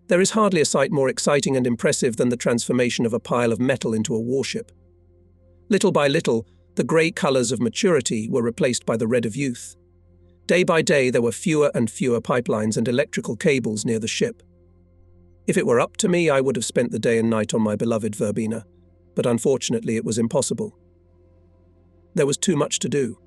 There is hardly a sight more exciting and impressive than the transformation of a pile of metal into a warship. Little by little, the grey colours of maturity were replaced by the red of youth. Day by day, there were fewer and fewer pipelines and electrical cables near the ship. If it were up to me, I would have spent the day and night on my beloved Verbena, but unfortunately it was impossible. There was too much to do.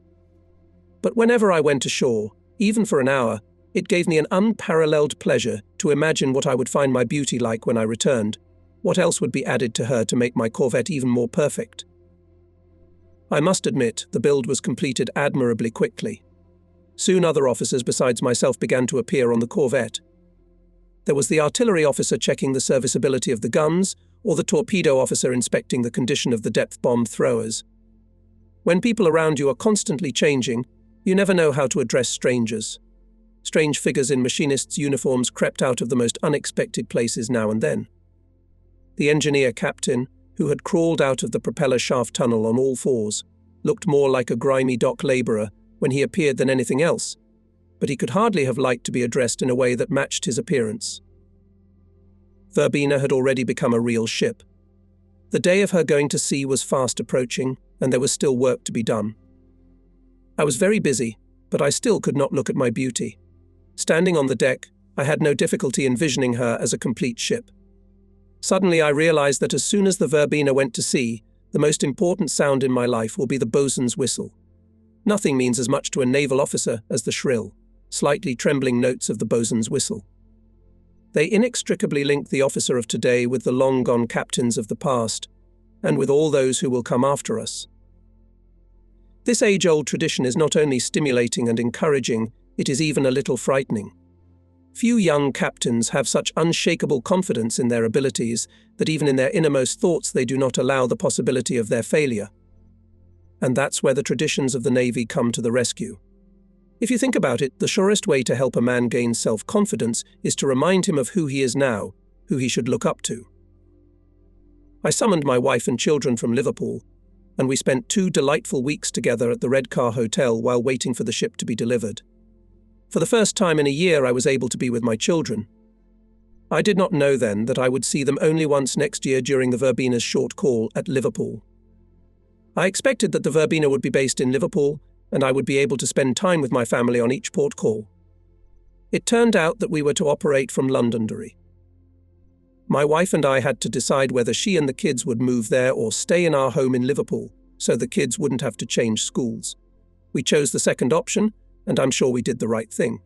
But whenever I went ashore, even for an hour, it gave me an unparalleled pleasure to imagine what I would find my beauty like when I returned, what else would be added to her to make my corvette even more perfect. I must admit, the build was completed admirably quickly. Soon other officers besides myself began to appear on the corvette. There was the artillery officer checking the serviceability of the guns, or the torpedo officer inspecting the condition of the depth bomb throwers. When people around you are constantly changing, you never know how to address strangers. Strange figures in machinists' uniforms crept out of the most unexpected places now and then. The engineer captain, who had crawled out of the propeller shaft tunnel on all fours, looked more like a grimy dock labourer when he appeared than anything else, but he could hardly have liked to be addressed in a way that matched his appearance. Verbena had already become a real ship. The day of her going to sea was fast approaching, and there was still work to be done. I was very busy, but I still could not look at my beauty. Standing on the deck, I had no difficulty envisioning her as a complete ship. Suddenly I realized that as soon as the Verbena went to sea, the most important sound in my life will be the bosun's whistle. Nothing means as much to a naval officer as the shrill, slightly trembling notes of the bosun's whistle. They inextricably link the officer of today with the long-gone captains of the past, and with all those who will come after us. This age-old tradition is not only stimulating and encouraging, it is even a little frightening. Few young captains have such unshakable confidence in their abilities that even in their innermost thoughts they do not allow the possibility of their failure. And that's where the traditions of the Navy come to the rescue. If you think about it, the surest way to help a man gain self-confidence is to remind him of who he is now, who he should look up to. I summoned my wife and children from Liverpool, and we spent 2 delightful weeks together at the Red Car Hotel while waiting for the ship to be delivered. For the first time in a year, I was able to be with my children. I did not know then that I would see them only once next year during the Verbena's short call at Liverpool. I expected that the Verbena would be based in Liverpool, and I would be able to spend time with my family on each port call. It turned out that we were to operate from Londonderry. My wife and I had to decide whether she and the kids would move there or stay in our home in Liverpool, so the kids wouldn't have to change schools. We chose the second option, and I'm sure we did the right thing.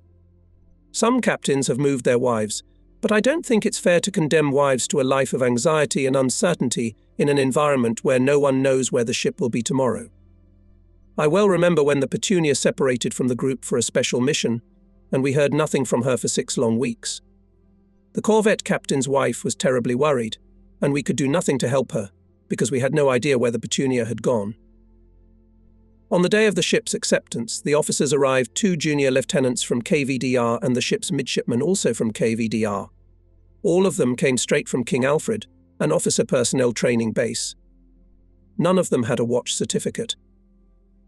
Some captains have moved their wives, but I don't think it's fair to condemn wives to a life of anxiety and uncertainty in an environment where no one knows where the ship will be tomorrow. I well remember when the Petunia separated from the group for a special mission, and we heard nothing from her for 6 long weeks. The corvette captain's wife was terribly worried, and we could do nothing to help her, because we had no idea where the Petunia had gone. On the day of the ship's acceptance, the officers arrived 2 junior lieutenants from KVDR and the ship's midshipman also from KVDR. All of them came straight from King Alfred, an officer personnel training base. None of them had a watch certificate.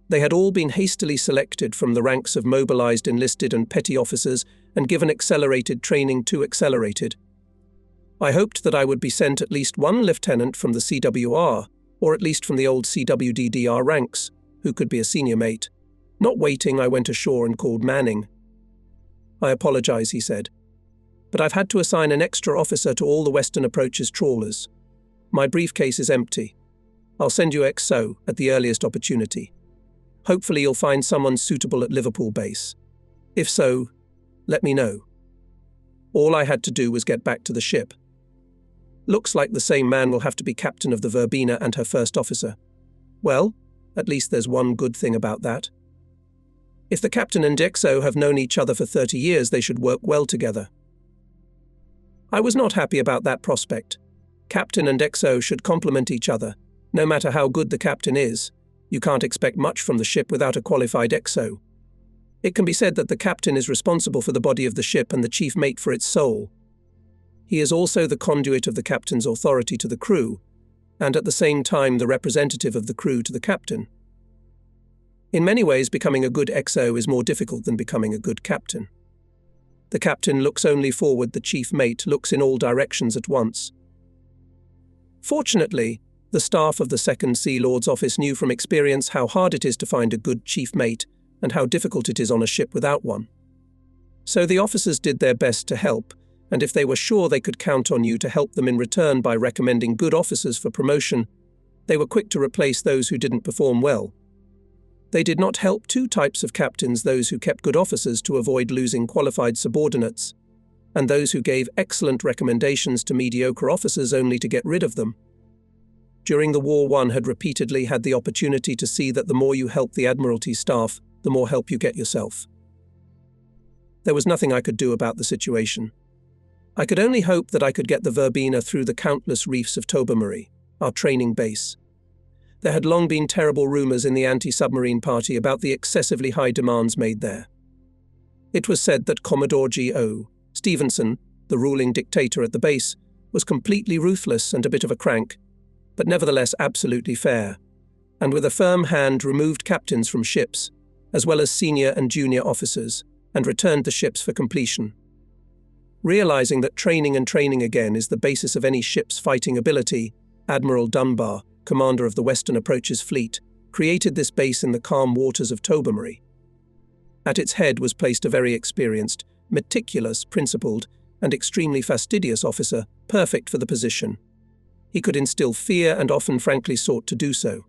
They had all been hastily selected from the ranks of mobilized enlisted and petty officers and given accelerated training to accelerated. I hoped that I would be sent at least 1 lieutenant from the CWR, or at least from the old CWDDR ranks, who could be a senior mate. Not waiting, I went ashore and called Manning. "I apologize," he said, "but I've had to assign an extra officer to all the Western Approaches trawlers. My briefcase is empty. I'll send you XO at the earliest opportunity. Hopefully you'll find someone suitable at Liverpool base. If so, let me know." All I had to do was get back to the ship. Looks like the same man will have to be captain of the Verbena and her first officer. Well, at least there's one good thing about that. If the captain and XO have known each other for 30 years, they should work well together. I was not happy about that prospect. Captain and XO should complement each other. No matter how good the captain is, you can't expect much from the ship without a qualified XO. It can be said that the captain is responsible for the body of the ship and the chief mate for its soul. He is also the conduit of the captain's authority to the crew, and at the same time the representative of the crew to the captain. In many ways, becoming a good XO is more difficult than becoming a good captain. The captain looks only forward, the chief mate looks in all directions at once. Fortunately, the staff of the 2nd Sea Lord's office knew from experience how hard it is to find a good chief mate and how difficult it is on a ship without one. So the officers did their best to help, and if they were sure they could count on you to help them in return by recommending good officers for promotion, they were quick to replace those who didn't perform well. They did not help two types of captains: those who kept good officers to avoid losing qualified subordinates, and those who gave excellent recommendations to mediocre officers only to get rid of them. During the war, one had repeatedly had the opportunity to see that the more you help the Admiralty staff, the more help you get yourself. There was nothing I could do about the situation. I could only hope that I could get the Verbena through the countless reefs of Tobermory, our training base. There had long been terrible rumours in the anti-submarine party about the excessively high demands made there. It was said that Commodore G.O. Stevenson, the ruling dictator at the base, was completely ruthless and a bit of a crank, but nevertheless absolutely fair, and with a firm hand removed captains from ships, as well as senior and junior officers, and returned the ships for completion. Realizing that training and training again is the basis of any ship's fighting ability, Admiral Dunbar, commander of the Western Approaches Fleet, created this base in the calm waters of Tobermory. At its head was placed a very experienced, meticulous, principled, and extremely fastidious officer, perfect for the position. He could instill fear and often frankly sought to do so.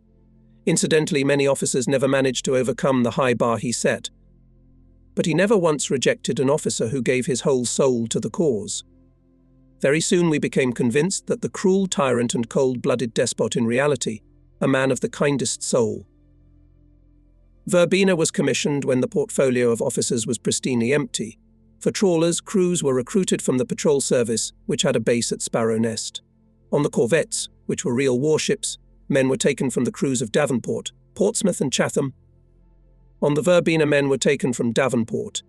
Incidentally, many officers never managed to overcome the high bar he set. But he never once rejected an officer who gave his whole soul to the cause. Very soon we became convinced that the cruel tyrant and cold-blooded despot in reality, a man of the kindest soul. Verbena was commissioned when the portfolio of officers was pristinely empty. For trawlers, crews were recruited from the patrol service, which had a base at Sparrow Nest. On the corvettes, which were real warships, men were taken from the crews of Davenport, Portsmouth and Chatham. On the Verbena, men were taken from Davenport.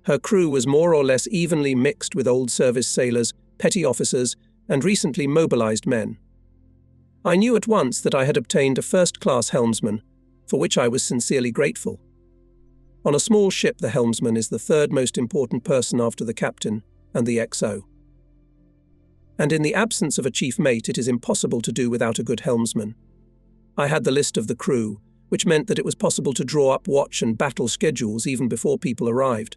Her crew was more or less evenly mixed with old service sailors, petty officers, and recently mobilized men. I knew at once that I had obtained a first-class helmsman, for which I was sincerely grateful. On a small ship, the helmsman is the third most important person after the captain and the XO. And in the absence of a chief mate, it is impossible to do without a good helmsman. I had the list of the crew, which meant that it was possible to draw up watch and battle schedules even before people arrived.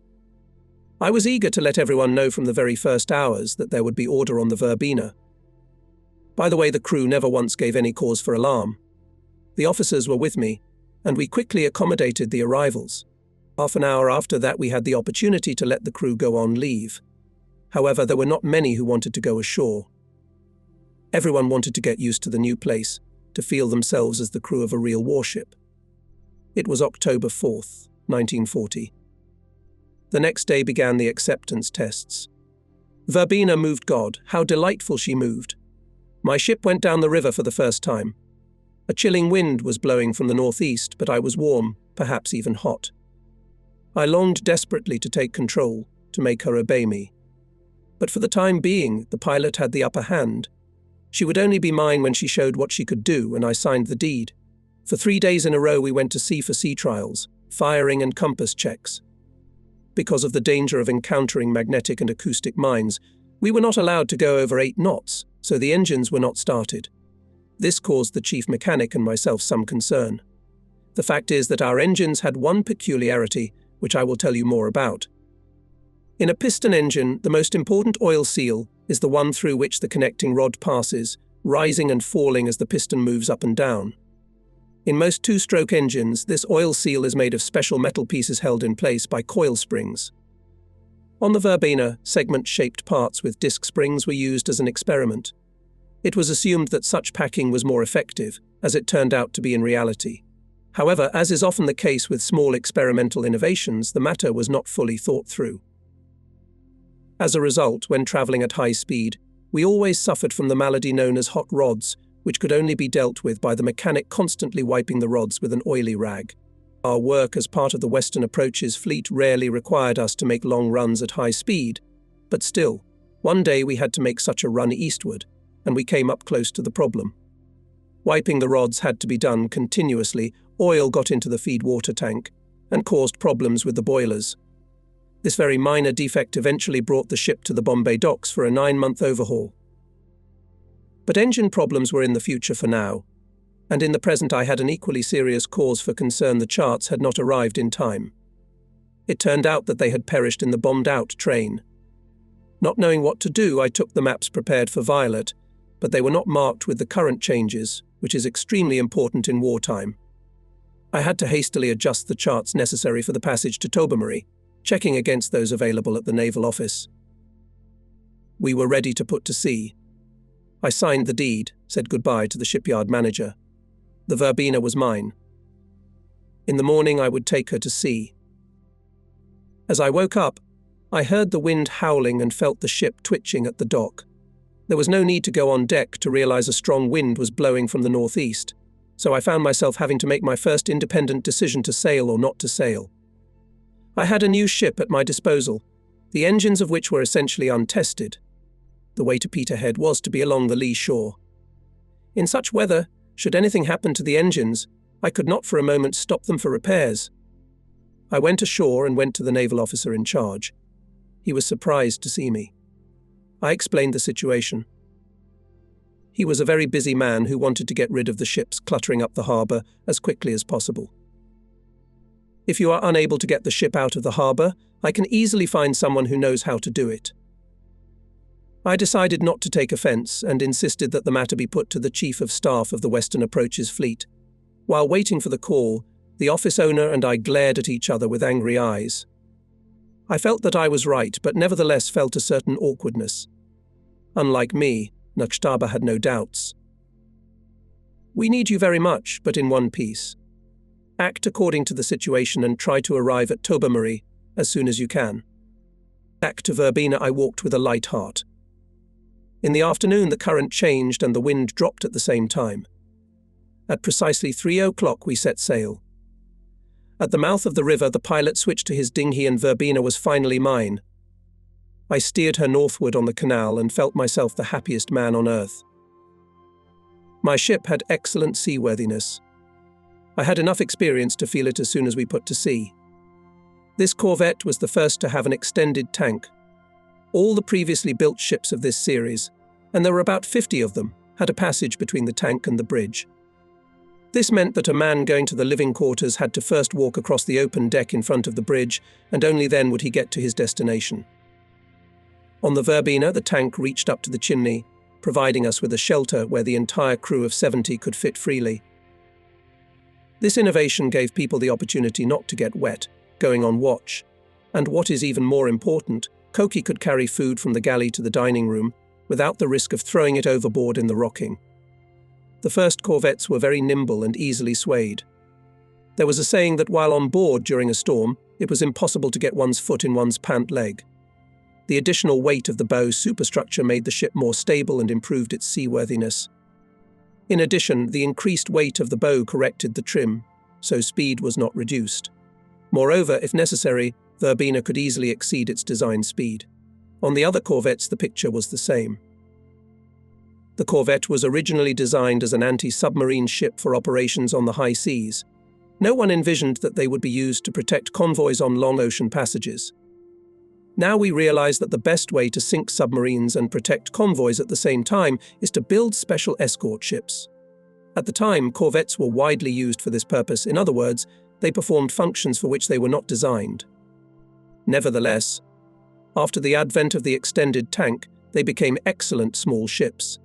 I was eager to let everyone know from the very first hours that there would be order on the Verbena. By the way, the crew never once gave any cause for alarm. The officers were with me, and we quickly accommodated the arrivals. Half an hour after that, we had the opportunity to let the crew go on leave. However, there were not many who wanted to go ashore. Everyone wanted to get used to the new place, to feel themselves as the crew of a real warship. It was October 4th, 1940. The next day began the acceptance tests. Verbena moved. God, how delightful she moved. My ship went down the river for the first time. A chilling wind was blowing from the northeast, but I was warm, perhaps even hot. I longed desperately to take control, to make her obey me. But for the time being, the pilot had the upper hand. She would only be mine when she showed what she could do, and I signed the deed. For 3 days in a row we went to sea for sea trials, firing and compass checks. Because of the danger of encountering magnetic and acoustic mines, we were not allowed to go over 8 knots, so the engines were not started. This caused the chief mechanic and myself some concern. The fact is that our engines had one peculiarity, which I will tell you more about. In a piston engine, the most important oil seal is the one through which the connecting rod passes, rising and falling as the piston moves up and down. In most 2-stroke engines, this oil seal is made of special metal pieces held in place by coil springs. On the Verbena, segment-shaped parts with disc springs were used as an experiment. It was assumed that such packing was more effective, as it turned out to be in reality. However, as is often the case with small experimental innovations, the matter was not fully thought through. As a result, when travelling at high speed, we always suffered from the malady known as hot rods, which could only be dealt with by the mechanic constantly wiping the rods with an oily rag. Our work as part of the Western Approaches Fleet rarely required us to make long runs at high speed, but still, one day we had to make such a run eastward, and we came up close to the problem. Wiping the rods had to be done continuously. Oil got into the feed water tank and caused problems with the boilers. This very minor defect eventually brought the ship to the Bombay docks for a 9-month overhaul. But engine problems were in the future for now, and in the present I had an equally serious cause for concern: the charts had not arrived in time. It turned out that they had perished in the bombed-out train. Not knowing what to do, I took the maps prepared for Violet, but they were not marked with the current changes, which is extremely important in wartime. I had to hastily adjust the charts necessary for the passage to Tobermory, checking against those available at the naval office. We were ready to put to sea. I signed the deed, said goodbye to the shipyard manager. The Verbena was mine. In the morning I would take her to sea. As I woke up, I heard the wind howling and felt the ship twitching at the dock. There was no need to go on deck to realize a strong wind was blowing from the northeast, so I found myself having to make my first independent decision to sail or not to sail. I had a new ship at my disposal, the engines of which were essentially untested. The way to Peterhead was to be along the lee shore. In such weather, should anything happen to the engines, I could not for a moment stop them for repairs. I went ashore and went to the naval officer in charge. He was surprised to see me. I explained the situation. He was a very busy man who wanted to get rid of the ships cluttering up the harbour as quickly as possible. If you are unable to get the ship out of the harbour, I can easily find someone who knows how to do it. I decided not to take offence and insisted that the matter be put to the Chief of Staff of the Western Approaches Fleet. While waiting for the call, the office owner and I glared at each other with angry eyes. I felt that I was right, but nevertheless felt a certain awkwardness. Unlike me, Nukhtaba had no doubts. We need you very much, but in one piece. Act according to the situation and try to arrive at Tobermory as soon as you can. Back to Verbena I walked with a light heart. In the afternoon the current changed and the wind dropped at the same time. At precisely 3 o'clock we set sail. At the mouth of the river the pilot switched to his dinghy and Verbena was finally mine. I steered her northward on the canal and felt myself the happiest man on earth. My ship had excellent seaworthiness. I had enough experience to feel it as soon as we put to sea. This corvette was the first to have an extended tank. All the previously built ships of this series, and there were about 50 of them, had a passage between the tank and the bridge. This meant that a man going to the living quarters had to first walk across the open deck in front of the bridge, and only then would he get to his destination. On the Verbena, the tank reached up to the chimney, providing us with a shelter where the entire crew of 70 could fit freely. This innovation gave people the opportunity not to get wet, going on watch, and what is even more important, Koki could carry food from the galley to the dining room without the risk of throwing it overboard in the rocking. The first corvettes were very nimble and easily swayed. There was a saying that while on board during a storm, it was impossible to get one's foot in one's pant leg. The additional weight of the bow superstructure made the ship more stable and improved its seaworthiness. In addition, the increased weight of the bow corrected the trim, so speed was not reduced. Moreover, if necessary, Verbena could easily exceed its design speed. On the other corvettes, the picture was the same. The corvette was originally designed as an anti-submarine ship for operations on the high seas. No one envisioned that they would be used to protect convoys on long ocean passages. Now we realize that the best way to sink submarines and protect convoys at the same time is to build special escort ships. At the time, corvettes were widely used for this purpose. In other words, they performed functions for which they were not designed. Nevertheless, after the advent of the extended tank, they became excellent small ships.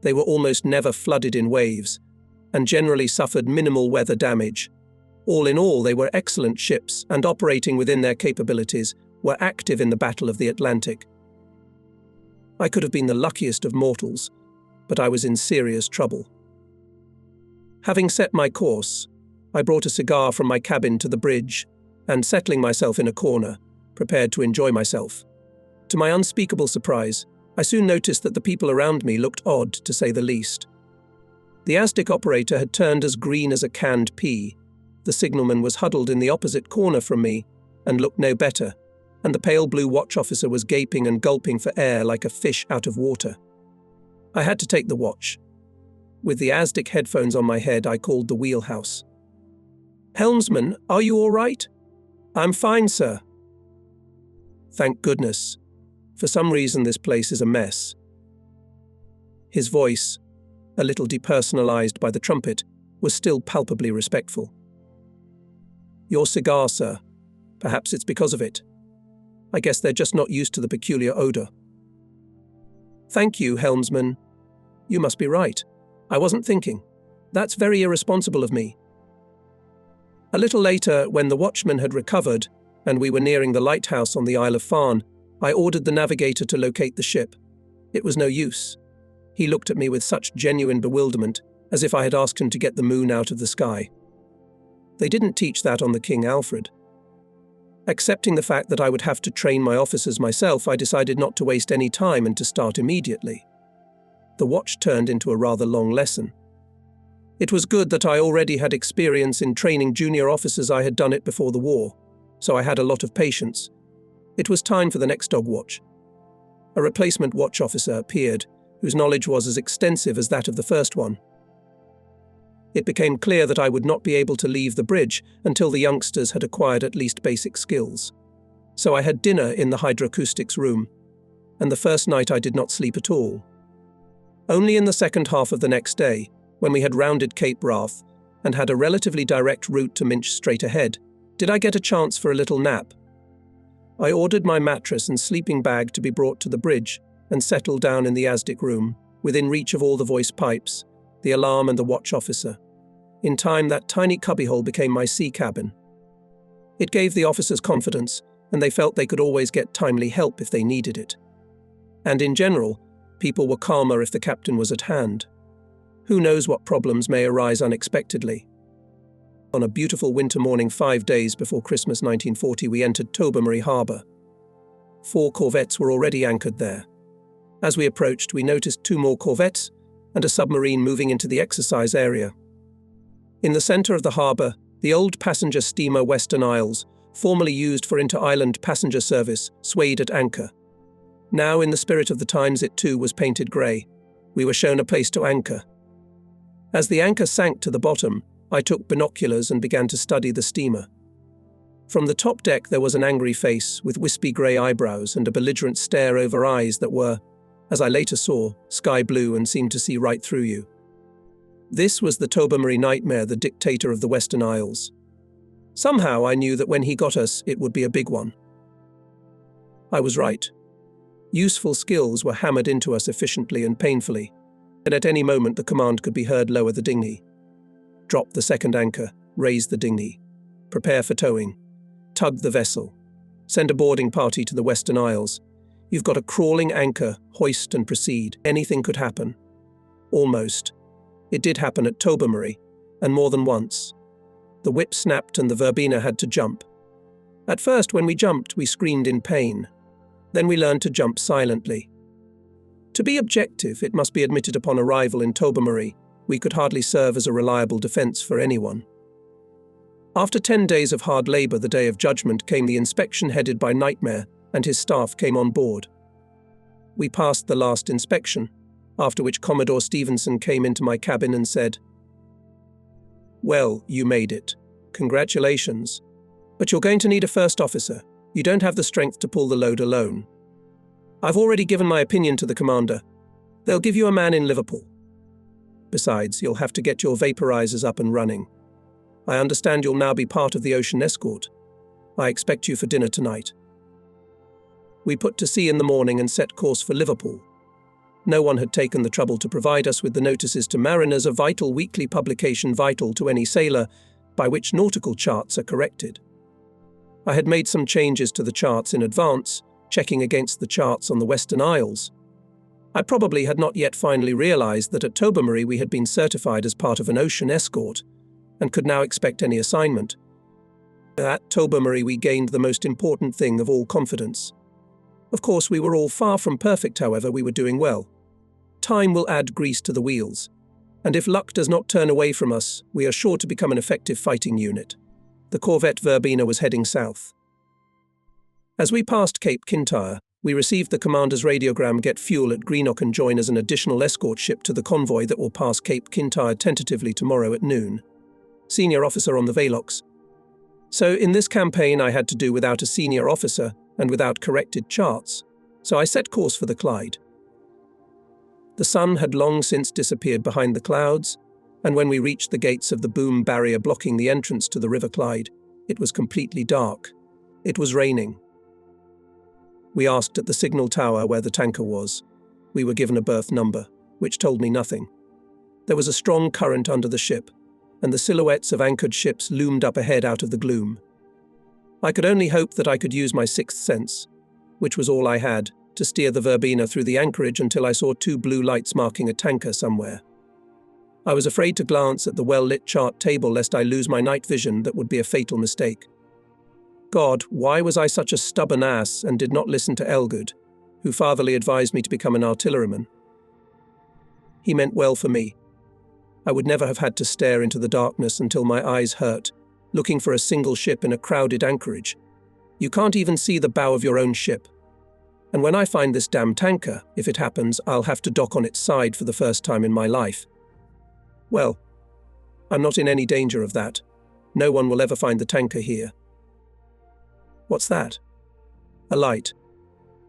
They were almost never flooded in waves, and generally suffered minimal weather damage. All in all, they were excellent ships, and operating within their capabilities, were active in the Battle of the Atlantic. I could have been the luckiest of mortals, but I was in serious trouble. Having set my course, I brought a cigar from my cabin to the bridge, and settling myself in a corner, prepared to enjoy myself. To my unspeakable surprise, I soon noticed that the people around me looked odd, to say the least. The Aztec operator had turned as green as a canned pea, the signalman was huddled in the opposite corner from me and looked no better, and the pale blue watch officer was gaping and gulping for air like a fish out of water. I had to take the watch. With the Aztec headphones on my head, I called the wheelhouse. "Helmsman, are you all right?" "I'm fine, sir." Thank goodness. For some reason this place is a mess." His voice, a little depersonalized by the trumpet, was still palpably respectful. "Your cigar, sir. Perhaps it's because of it. I guess they're just not used to the peculiar odor." "Thank you, helmsman. You must be right. I wasn't thinking. That's very irresponsible of me." A little later, when the watchman had recovered and we were nearing the lighthouse on the Isle of Farne, I ordered the navigator to locate the ship. It was no use. He looked at me with such genuine bewilderment, as if I had asked him to get the moon out of the sky. They didn't teach that on the King Alfred. Accepting the fact that I would have to train my officers myself, I decided not to waste any time and to start immediately. The watch turned into a rather long lesson. It was good that I already had experience in training junior officers. I had done it before the war, so I had a lot of patience. It was time for the next dog watch. A replacement watch officer appeared, whose knowledge was as extensive as that of the first one. It became clear that I would not be able to leave the bridge until the youngsters had acquired at least basic skills. So I had dinner in the hydroacoustics room, and the first night I did not sleep at all. Only in the second half of the next day, when we had rounded Cape Wrath and had a relatively direct route to Minch straight ahead, did I get a chance for a little nap. I ordered my mattress and sleeping bag to be brought to the bridge and settled down in the ASDIC room, within reach of all the voice pipes, the alarm and the watch officer. In time, that tiny cubbyhole became my sea cabin. It gave the officers confidence, and they felt they could always get timely help if they needed it. And in general, people were calmer if the captain was at hand. Who knows what problems may arise unexpectedly. On a beautiful winter morning 5 days before Christmas 1940, we entered Tobermory Harbour. 4 corvettes were already anchored there. As we approached, we noticed 2 more corvettes and a submarine moving into the exercise area. In the centre of the harbour, the old passenger steamer Western Isles, formerly used for inter-island passenger service, swayed at anchor. Now, in the spirit of the times, it too was painted grey. We were shown a place to anchor. As the anchor sank to the bottom, I took binoculars and began to study the steamer. From the top deck there was an angry face with wispy grey eyebrows and a belligerent stare over eyes that were, as I later saw, sky blue and seemed to see right through you. This was the Tobermory Nightmare, the dictator of the Western Isles. Somehow I knew that when he got us, it would be a big one. I was right. Useful skills were hammered into us efficiently and painfully, and at any moment the command could be heard: lower the dinghy. Drop the second anchor, raise the dinghy. Prepare for towing. Tug the vessel. Send a boarding party to the Western Isles. You've got a crawling anchor, hoist and proceed. Anything could happen. Almost. It did happen at Tobermory, and more than once. The whip snapped and the Verbena had to jump. At first, when we jumped, we screamed in pain. Then we learned to jump silently. To be objective, it must be admitted upon arrival in Tobermory, we could hardly serve as a reliable defence for anyone. After 10 days of hard labour, the day of judgment, came the inspection headed by Nightmare, and his staff came on board. We passed the last inspection, after which Commodore Stevenson came into my cabin and said, "Well, you made it. Congratulations. But you're going to need a first officer. You don't have the strength to pull the load alone. I've already given my opinion to the commander. They'll give you a man in Liverpool. Besides, you'll have to get your vaporizers up and running. I understand you'll now be part of the ocean escort. I expect you for dinner tonight." We put to sea in the morning and set course for Liverpool. No one had taken the trouble to provide us with the notices to mariners, a vital weekly publication vital to any sailor, by which nautical charts are corrected. I had made some changes to the charts in advance, checking against the charts on the Western Isles. I probably had not yet finally realised that at Tobermory we had been certified as part of an ocean escort, and could now expect any assignment. At Tobermory we gained the most important thing of all: confidence. Of course, we were all far from perfect, however, we were doing well. Time will add grease to the wheels, and if luck does not turn away from us, we are sure to become an effective fighting unit. The corvette Verbena was heading south. As we passed Cape Kintyre, we received the commander's radiogram: get fuel at Greenock and join as an additional escort ship to the convoy that will pass Cape Kintyre tentatively tomorrow at noon. Senior officer on the Velox. So in this campaign I had to do without a senior officer, and without corrected charts, so I set course for the Clyde. The sun had long since disappeared behind the clouds, and when we reached the gates of the boom barrier blocking the entrance to the River Clyde, it was completely dark. It was raining. We asked at the signal tower where the tanker was. We were given a berth number, which told me nothing. There was a strong current under the ship, and the silhouettes of anchored ships loomed up ahead out of the gloom. I could only hope that I could use my sixth sense, which was all I had, to steer the Verbena through the anchorage until I saw two blue lights marking a tanker somewhere. I was afraid to glance at the well-lit chart table lest I lose my night vision. That would be a fatal mistake. God, why was I such a stubborn ass and did not listen to Elgood, who fatherly advised me to become an artilleryman? He meant well for me. I would never have had to stare into the darkness until my eyes hurt, looking for a single ship in a crowded anchorage. You can't even see the bow of your own ship. And when I find this damn tanker, if it happens, I'll have to dock on its side for the first time in my life. Well, I'm not in any danger of that. No one will ever find the tanker here. What's that? A light.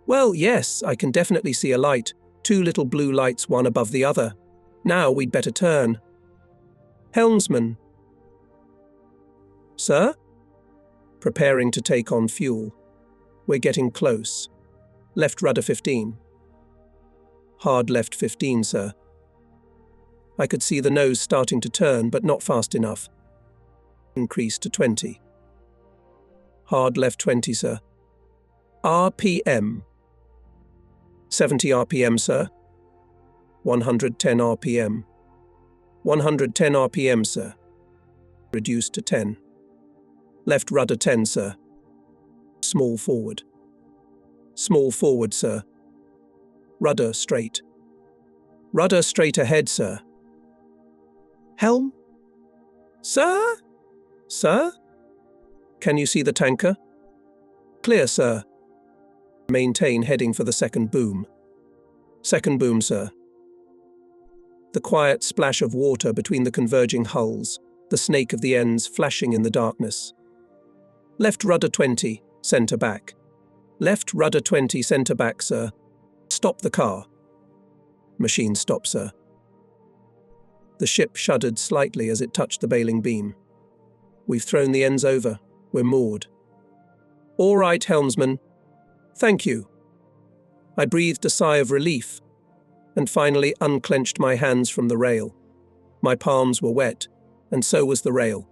Well, yes, I can definitely see a light. Two little blue lights, one above the other. Now we'd better turn. Helmsman. Sir? Preparing to take on fuel. We're getting close. Left rudder 15. Hard left 15, sir. I could see the nose starting to turn, but not fast enough. Increase to 20. Hard left 20, sir. RPM. 70 RPM, sir. 110 RPM. 110 RPM, sir. Reduced to 10. Left rudder 10, sir. Small forward. Small forward, sir. Rudder straight. Rudder straight ahead, sir. Helm? Sir? Sir? Can you see the tanker? Clear, sir. Maintain heading for the second boom. Second boom, sir. The quiet splash of water between the converging hulls, the snake of the ends flashing in the darkness. Left rudder 20, centre back. Left rudder 20, centre back, sir. Stop the car. Machine stop, sir. The ship shuddered slightly as it touched the bailing beam. We've thrown the ends over. We're moored. All right, helmsman. Thank you. I breathed a sigh of relief and finally unclenched my hands from the rail. My palms were wet, and so was the rail.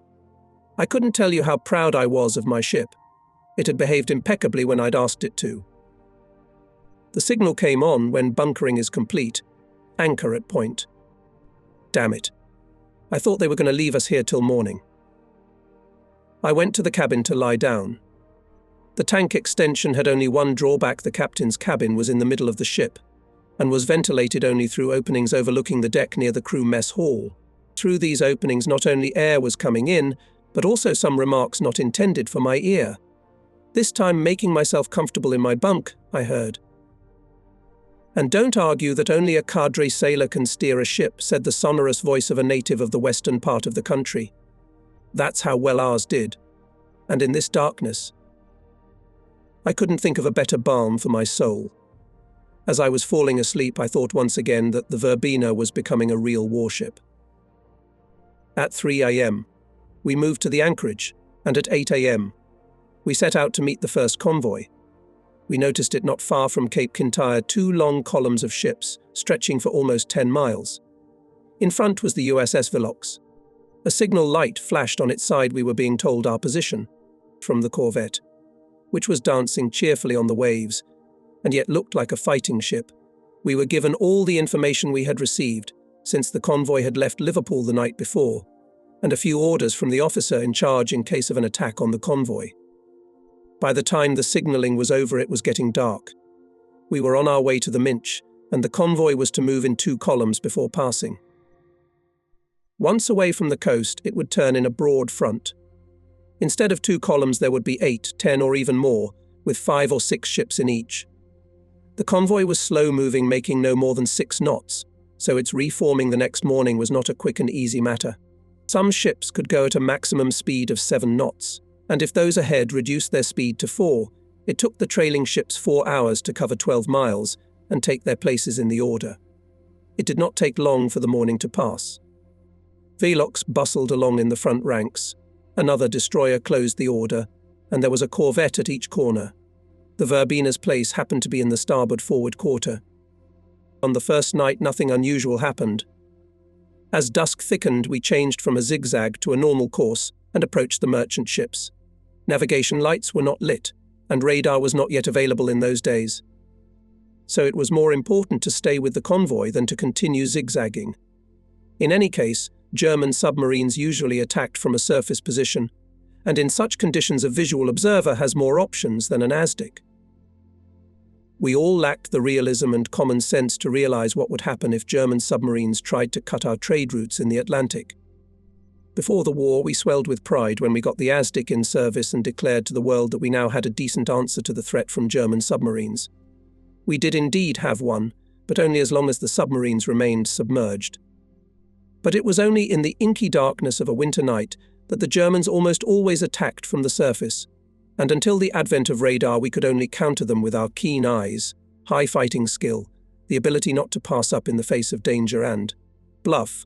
I couldn't tell you how proud I was of my ship. It had behaved impeccably when I'd asked it to. The signal came on when bunkering is complete. Anchor at point. Damn it. I thought they were going to leave us here till morning. I went to the cabin to lie down. The tank extension had only one drawback: the captain's cabin was in the middle of the ship, and was ventilated only through openings overlooking the deck near the crew mess hall. Through these openings not only air was coming in, but also some remarks not intended for my ear. This time making myself comfortable in my bunk, I heard. And don't argue that only a cadre sailor can steer a ship, said the sonorous voice of a native of the western part of the country. That's how well ours did. And in this darkness, I couldn't think of a better balm for my soul. As I was falling asleep, I thought once again that the Verbena was becoming a real warship. At 3 a.m., we moved to the anchorage, and at 8 a.m., we set out to meet the first convoy. We noticed it not far from Cape Kintyre, two long columns of ships, stretching for almost 10 miles. In front was the USS Velox. A signal light flashed on its side. We were being told our position from the corvette, which was dancing cheerfully on the waves, and yet looked like a fighting ship. We were given all the information we had received, since the convoy had left Liverpool the night before, and a few orders from the officer in charge in case of an attack on the convoy. By the time the signalling was over, it was getting dark. We were on our way to the Minch, and the convoy was to move in 2 columns before passing. Once away from the coast, it would turn in a broad front. Instead of 2 columns, there would be 8, 10, or even more, with 5 or 6 ships in each. The convoy was slow-moving, making no more than 6 knots, so its reforming the next morning was not a quick and easy matter. Some ships could go at a maximum speed of 7 knots, and if those ahead reduced their speed to 4, It took the trailing ships 4 hours to cover 12 miles and take their places in the order. It did not take long for the morning to pass. Velox bustled along in the front ranks. Another destroyer closed the order, and there was a corvette at each corner. The Verbina's place happened to be in the starboard forward quarter. On the first night, nothing unusual happened. As dusk thickened, we changed from a zigzag to a normal course and approached the merchant ships. Navigation lights were not lit, and radar was not yet available in those days. So it was more important to stay with the convoy than to continue zigzagging. In any case, German submarines usually attacked from a surface position, and in such conditions a visual observer has more options than an ASDIC. We all lacked the realism and common sense to realize what would happen if German submarines tried to cut our trade routes in the Atlantic. Before the war, we swelled with pride when we got the ASDIC in service and declared to the world that we now had a decent answer to the threat from German submarines. We did indeed have one, but only as long as the submarines remained submerged. But it was only in the inky darkness of a winter night that the Germans almost always attacked from the surface, and until the advent of radar we could only counter them with our keen eyes, high fighting skill, the ability not to pass up in the face of danger and bluff.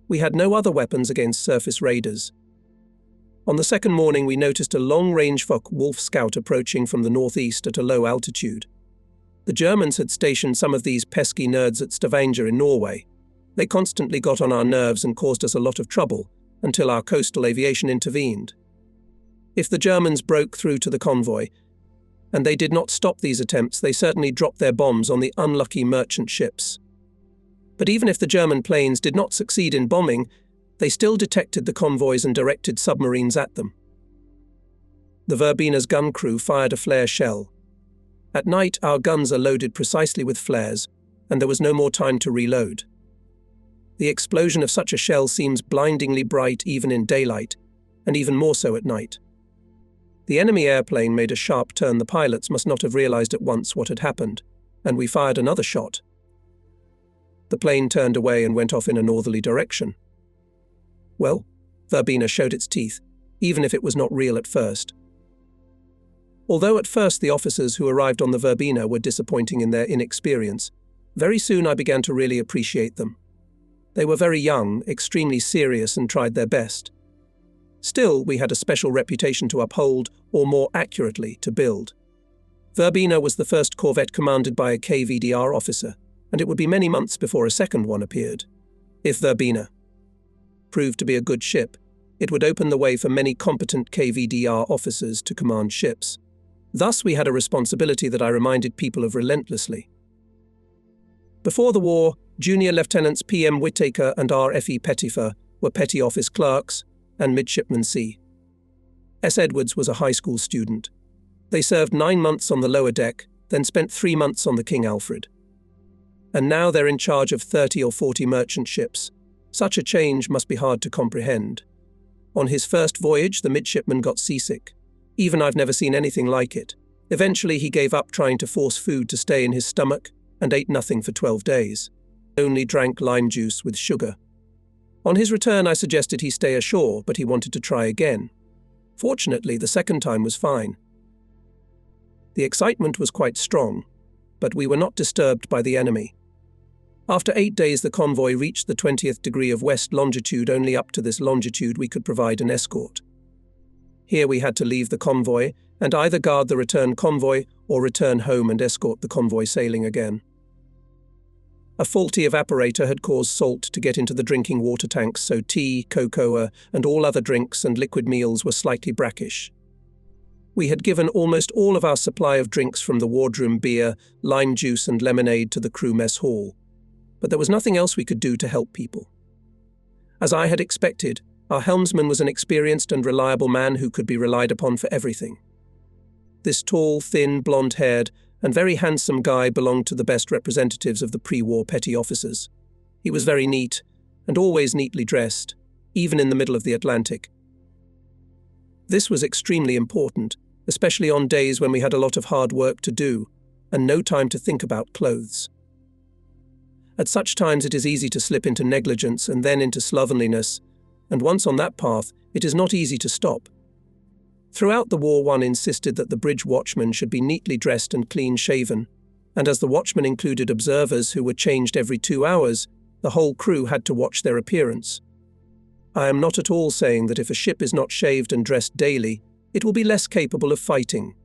We had no other weapons against surface raiders. On the second morning we noticed a long-range Focke-Wulf scout approaching from the northeast at a low altitude. The Germans had stationed some of these pesky nerds at Stavanger in Norway. They constantly got on our nerves and caused us a lot of trouble, until our coastal aviation intervened. If the Germans broke through to the convoy, and they did not stop these attempts, they certainly dropped their bombs on the unlucky merchant ships. But even if the German planes did not succeed in bombing, they still detected the convoys and directed submarines at them. The Verbina's gun crew fired a flare shell. At night, our guns are loaded precisely with flares, and there was no more time to reload. The explosion of such a shell seems blindingly bright even in daylight, and even more so at night. The enemy airplane made a sharp turn. The pilots must not have realized at once what had happened, and we fired another shot. The plane turned away and went off in a northerly direction. Well, Verbina showed its teeth, even if it was not real at first. Although at first the officers who arrived on the Verbina were disappointing in their inexperience, very soon I began to really appreciate them. They were very young, extremely serious, and tried their best. Still, we had a special reputation to uphold, or more accurately, to build. Verbina was the first corvette commanded by a KVDR officer, and it would be many months before a second one appeared. If Verbina proved to be a good ship, it would open the way for many competent KVDR officers to command ships. Thus, we had a responsibility that I reminded people of relentlessly. Before the war, Junior Lieutenants P.M. Whittaker and R.F.E. Pettifer were petty office clerks, and Midshipman C. S. Edwards was a high school student. They served 9 months on the lower deck, then spent 3 months on the King Alfred. And now they're in charge of 30 or 40 merchant ships. Such a change must be hard to comprehend. On his first voyage, the midshipman got seasick. Even I've never seen anything like it. Eventually he gave up trying to force food to stay in his stomach and ate nothing for 12 days. Only drank lime juice with sugar. On his return I suggested he stay ashore, but he wanted to try again. Fortunately, the second time was fine. The excitement was quite strong, but we were not disturbed by the enemy. After 8 days the convoy reached the 20th degree of west longitude. Only up to this longitude we could provide an escort. Here we had to leave the convoy and either guard the return convoy or return home and escort the convoy sailing again. A faulty evaporator had caused salt to get into the drinking water tanks, so tea, cocoa, and all other drinks and liquid meals were slightly brackish. We had given almost all of our supply of drinks from the wardroom beer, lime juice and lemonade to the crew mess hall, but there was nothing else we could do to help people. As I had expected, our helmsman was an experienced and reliable man who could be relied upon for everything. This tall, thin, blonde-haired, and very handsome guy belonged to the best representatives of the pre-war petty officers. He was very neat, and always neatly dressed, even in the middle of the Atlantic. This was extremely important, especially on days when we had a lot of hard work to do, and no time to think about clothes. At such times it is easy to slip into negligence and then into slovenliness, and once on that path, it is not easy to stop. Throughout the war, one insisted that the bridge watchman should be neatly dressed and clean-shaven, and as the watchmen included observers who were changed every 2 hours, the whole crew had to watch their appearance. I am not at all saying that if a ship is not shaved and dressed daily, it will be less capable of fighting.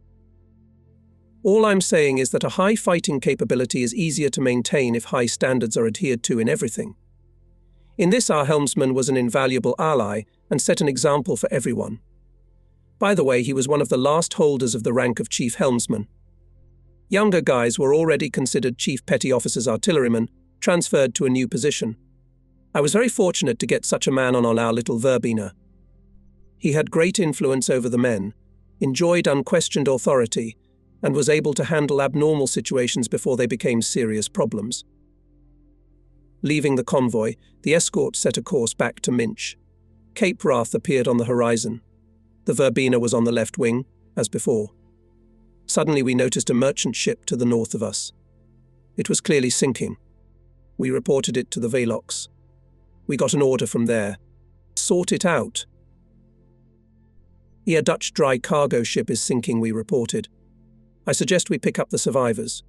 All I'm saying is that a high fighting capability is easier to maintain if high standards are adhered to in everything. In this, our helmsman was an invaluable ally and set an example for everyone. By the way, he was one of the last holders of the rank of chief helmsman. Younger guys were already considered chief petty officers artillerymen, transferred to a new position. I was very fortunate to get such a man on our little Verbena. He had great influence over the men, enjoyed unquestioned authority, and was able to handle abnormal situations before they became serious problems. Leaving the convoy, the escort set a course back to Minch. Cape Wrath appeared on the horizon. The Verbena was on the left wing, as before. Suddenly we noticed a merchant ship to the north of us. It was clearly sinking. We reported it to the Velox. We got an order from there. Sort it out. A Dutch dry cargo ship is sinking, we reported. I suggest we pick up the survivors.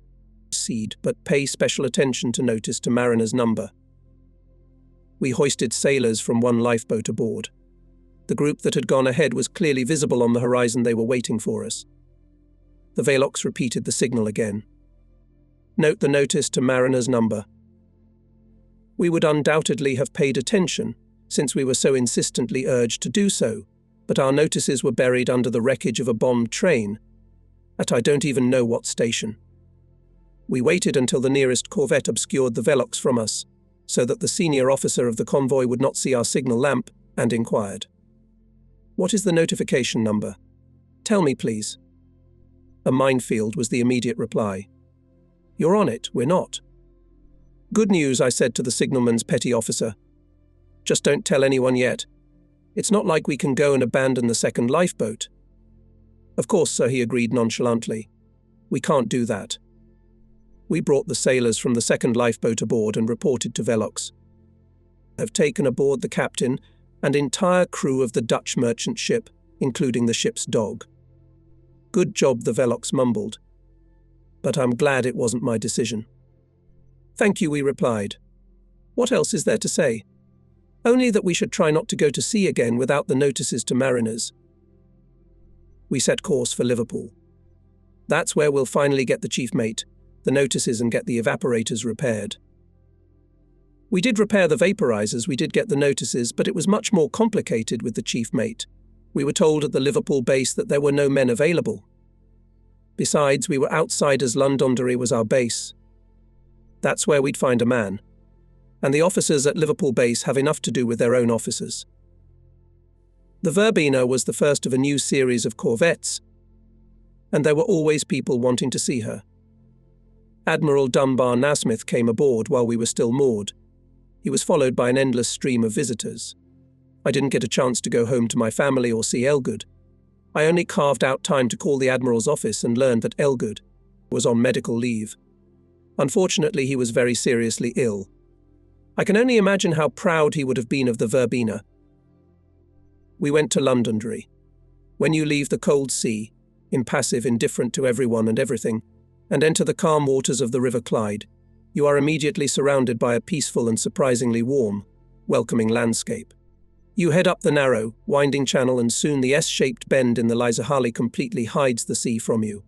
Proceed, but pay special attention to notice to mariner's number. We hoisted sailors from one lifeboat aboard. The group that had gone ahead was clearly visible on the horizon. They were waiting for us. The Velox repeated the signal again. Note the notice to mariner's number. We would undoubtedly have paid attention, since we were so insistently urged to do so, but our notices were buried under the wreckage of a bombed train, at I don't even know what station. We waited until the nearest corvette obscured the Velox from us, so that the senior officer of the convoy would not see our signal lamp, and inquired, "What is the notification number? Tell me, please." "A minefield," was the immediate reply. "You're on it, we're not." "Good news," I said to the signalman's petty officer. "Just don't tell anyone yet. It's not like we can go and abandon the second lifeboat." "Of course, sir," he agreed nonchalantly. "We can't do that." We brought the sailors from the second lifeboat aboard and reported to Velox. "Have taken aboard the captain and entire crew of the Dutch merchant ship, including the ship's dog." "Good job," the Velox mumbled. "But I'm glad it wasn't my decision." "Thank you," we replied. "What else is there to say? Only that we should try not to go to sea again without the notices to mariners." We set course for Liverpool. That's where we'll finally get the chief mate, the notices, and get the evaporators repaired. We did repair the vaporizers, we did get the notices, but it was much more complicated with the chief mate. We were told at the Liverpool base that there were no men available. Besides, we were outsiders. Londonderry was our base. That's where we'd find a man. And the officers at Liverpool base have enough to do with their own officers. The Verbena was the first of a new series of corvettes, and there were always people wanting to see her. Admiral Dunbar Nasmyth came aboard while we were still moored. He was followed by an endless stream of visitors. I didn't get a chance to go home to my family or see Elgood. I only carved out time to call the Admiral's office and learned that Elgood was on medical leave. Unfortunately, he was very seriously ill. I can only imagine how proud he would have been of the Verbena. We went to Londonderry. When you leave the cold sea, impassive, indifferent to everyone and everything, and enter the calm waters of the River Clyde, you are immediately surrounded by a peaceful and surprisingly warm, welcoming landscape. You head up the narrow, winding channel, and soon the S-shaped bend in the Lysahali completely hides the sea from you.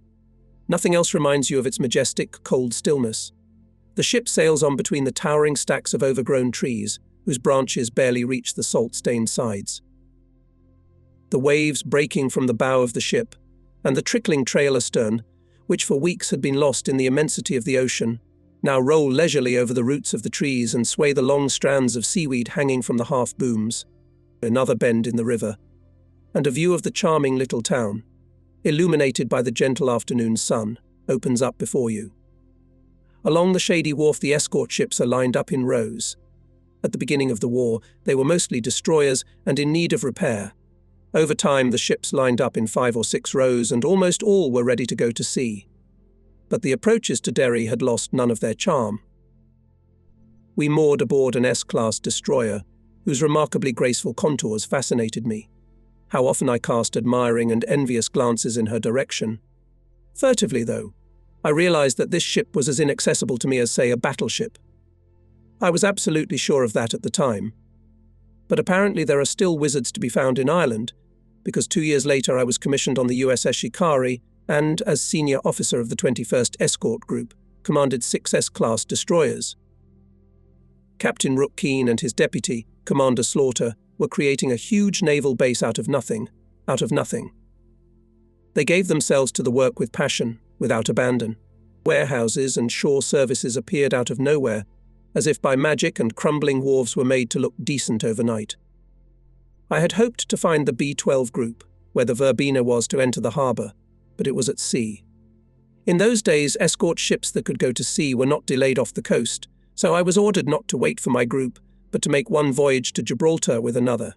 Nothing else reminds you of its majestic, cold stillness. The ship sails on between the towering stacks of overgrown trees, whose branches barely reach the salt-stained sides. The waves breaking from the bow of the ship, and the trickling trail astern, which for weeks had been lost in the immensity of the ocean, now roll leisurely over the roots of the trees and sway the long strands of seaweed hanging from the half-booms. Another bend in the river, and a view of the charming little town, illuminated by the gentle afternoon sun, opens up before you. Along the shady wharf, the escort ships are lined up in rows. At the beginning of the war, they were mostly destroyers and in need of repair. Over time, the ships lined up in 5 or 6 rows, and almost all were ready to go to sea. But the approaches to Derry had lost none of their charm. We moored aboard an S-class destroyer, whose remarkably graceful contours fascinated me. How often I cast admiring and envious glances in her direction. Furtively, though, I realized that this ship was as inaccessible to me as, say, a battleship. I was absolutely sure of that at the time. But apparently there are still wizards to be found in Ireland, because 2 years later I was commissioned on the USS Shikari and, as senior officer of the 21st Escort Group, commanded 6 S-class destroyers. Captain Rook Keane and his deputy, Commander Slaughter, were creating a huge naval base out of nothing. They gave themselves to the work with passion, without abandon. Warehouses and shore services appeared out of nowhere, as if by magic, and crumbling wharves were made to look decent overnight. I had hoped to find the B-12 group, where the Verbena was to enter the harbour, but it was at sea. In those days, escort ships that could go to sea were not delayed off the coast, so I was ordered not to wait for my group, but to make one voyage to Gibraltar with another.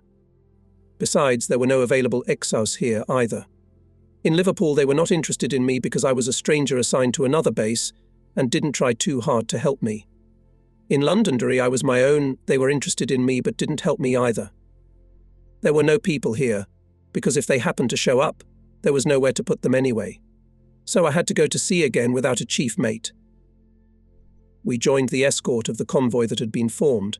Besides, there were no available exos here either. In Liverpool, they were not interested in me because I was a stranger assigned to another base and didn't try too hard to help me. In Londonderry, I was my own. They were interested in me but didn't help me either. There were no people here, because if they happened to show up, there was nowhere to put them anyway. So I had to go to sea again without a chief mate. We joined the escort of the convoy that had been formed.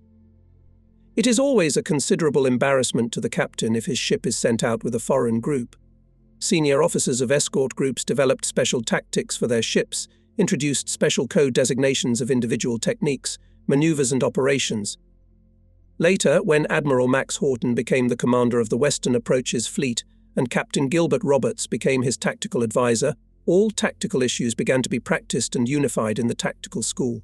It is always a considerable embarrassment to the captain if his ship is sent out with a foreign group. Senior officers of escort groups developed special tactics for their ships, introduced special code designations of individual techniques, maneuvers and operations. Later, when Admiral Max Horton became the commander of the Western Approaches Fleet and Captain Gilbert Roberts became his tactical advisor, all tactical issues began to be practiced and unified in the tactical school.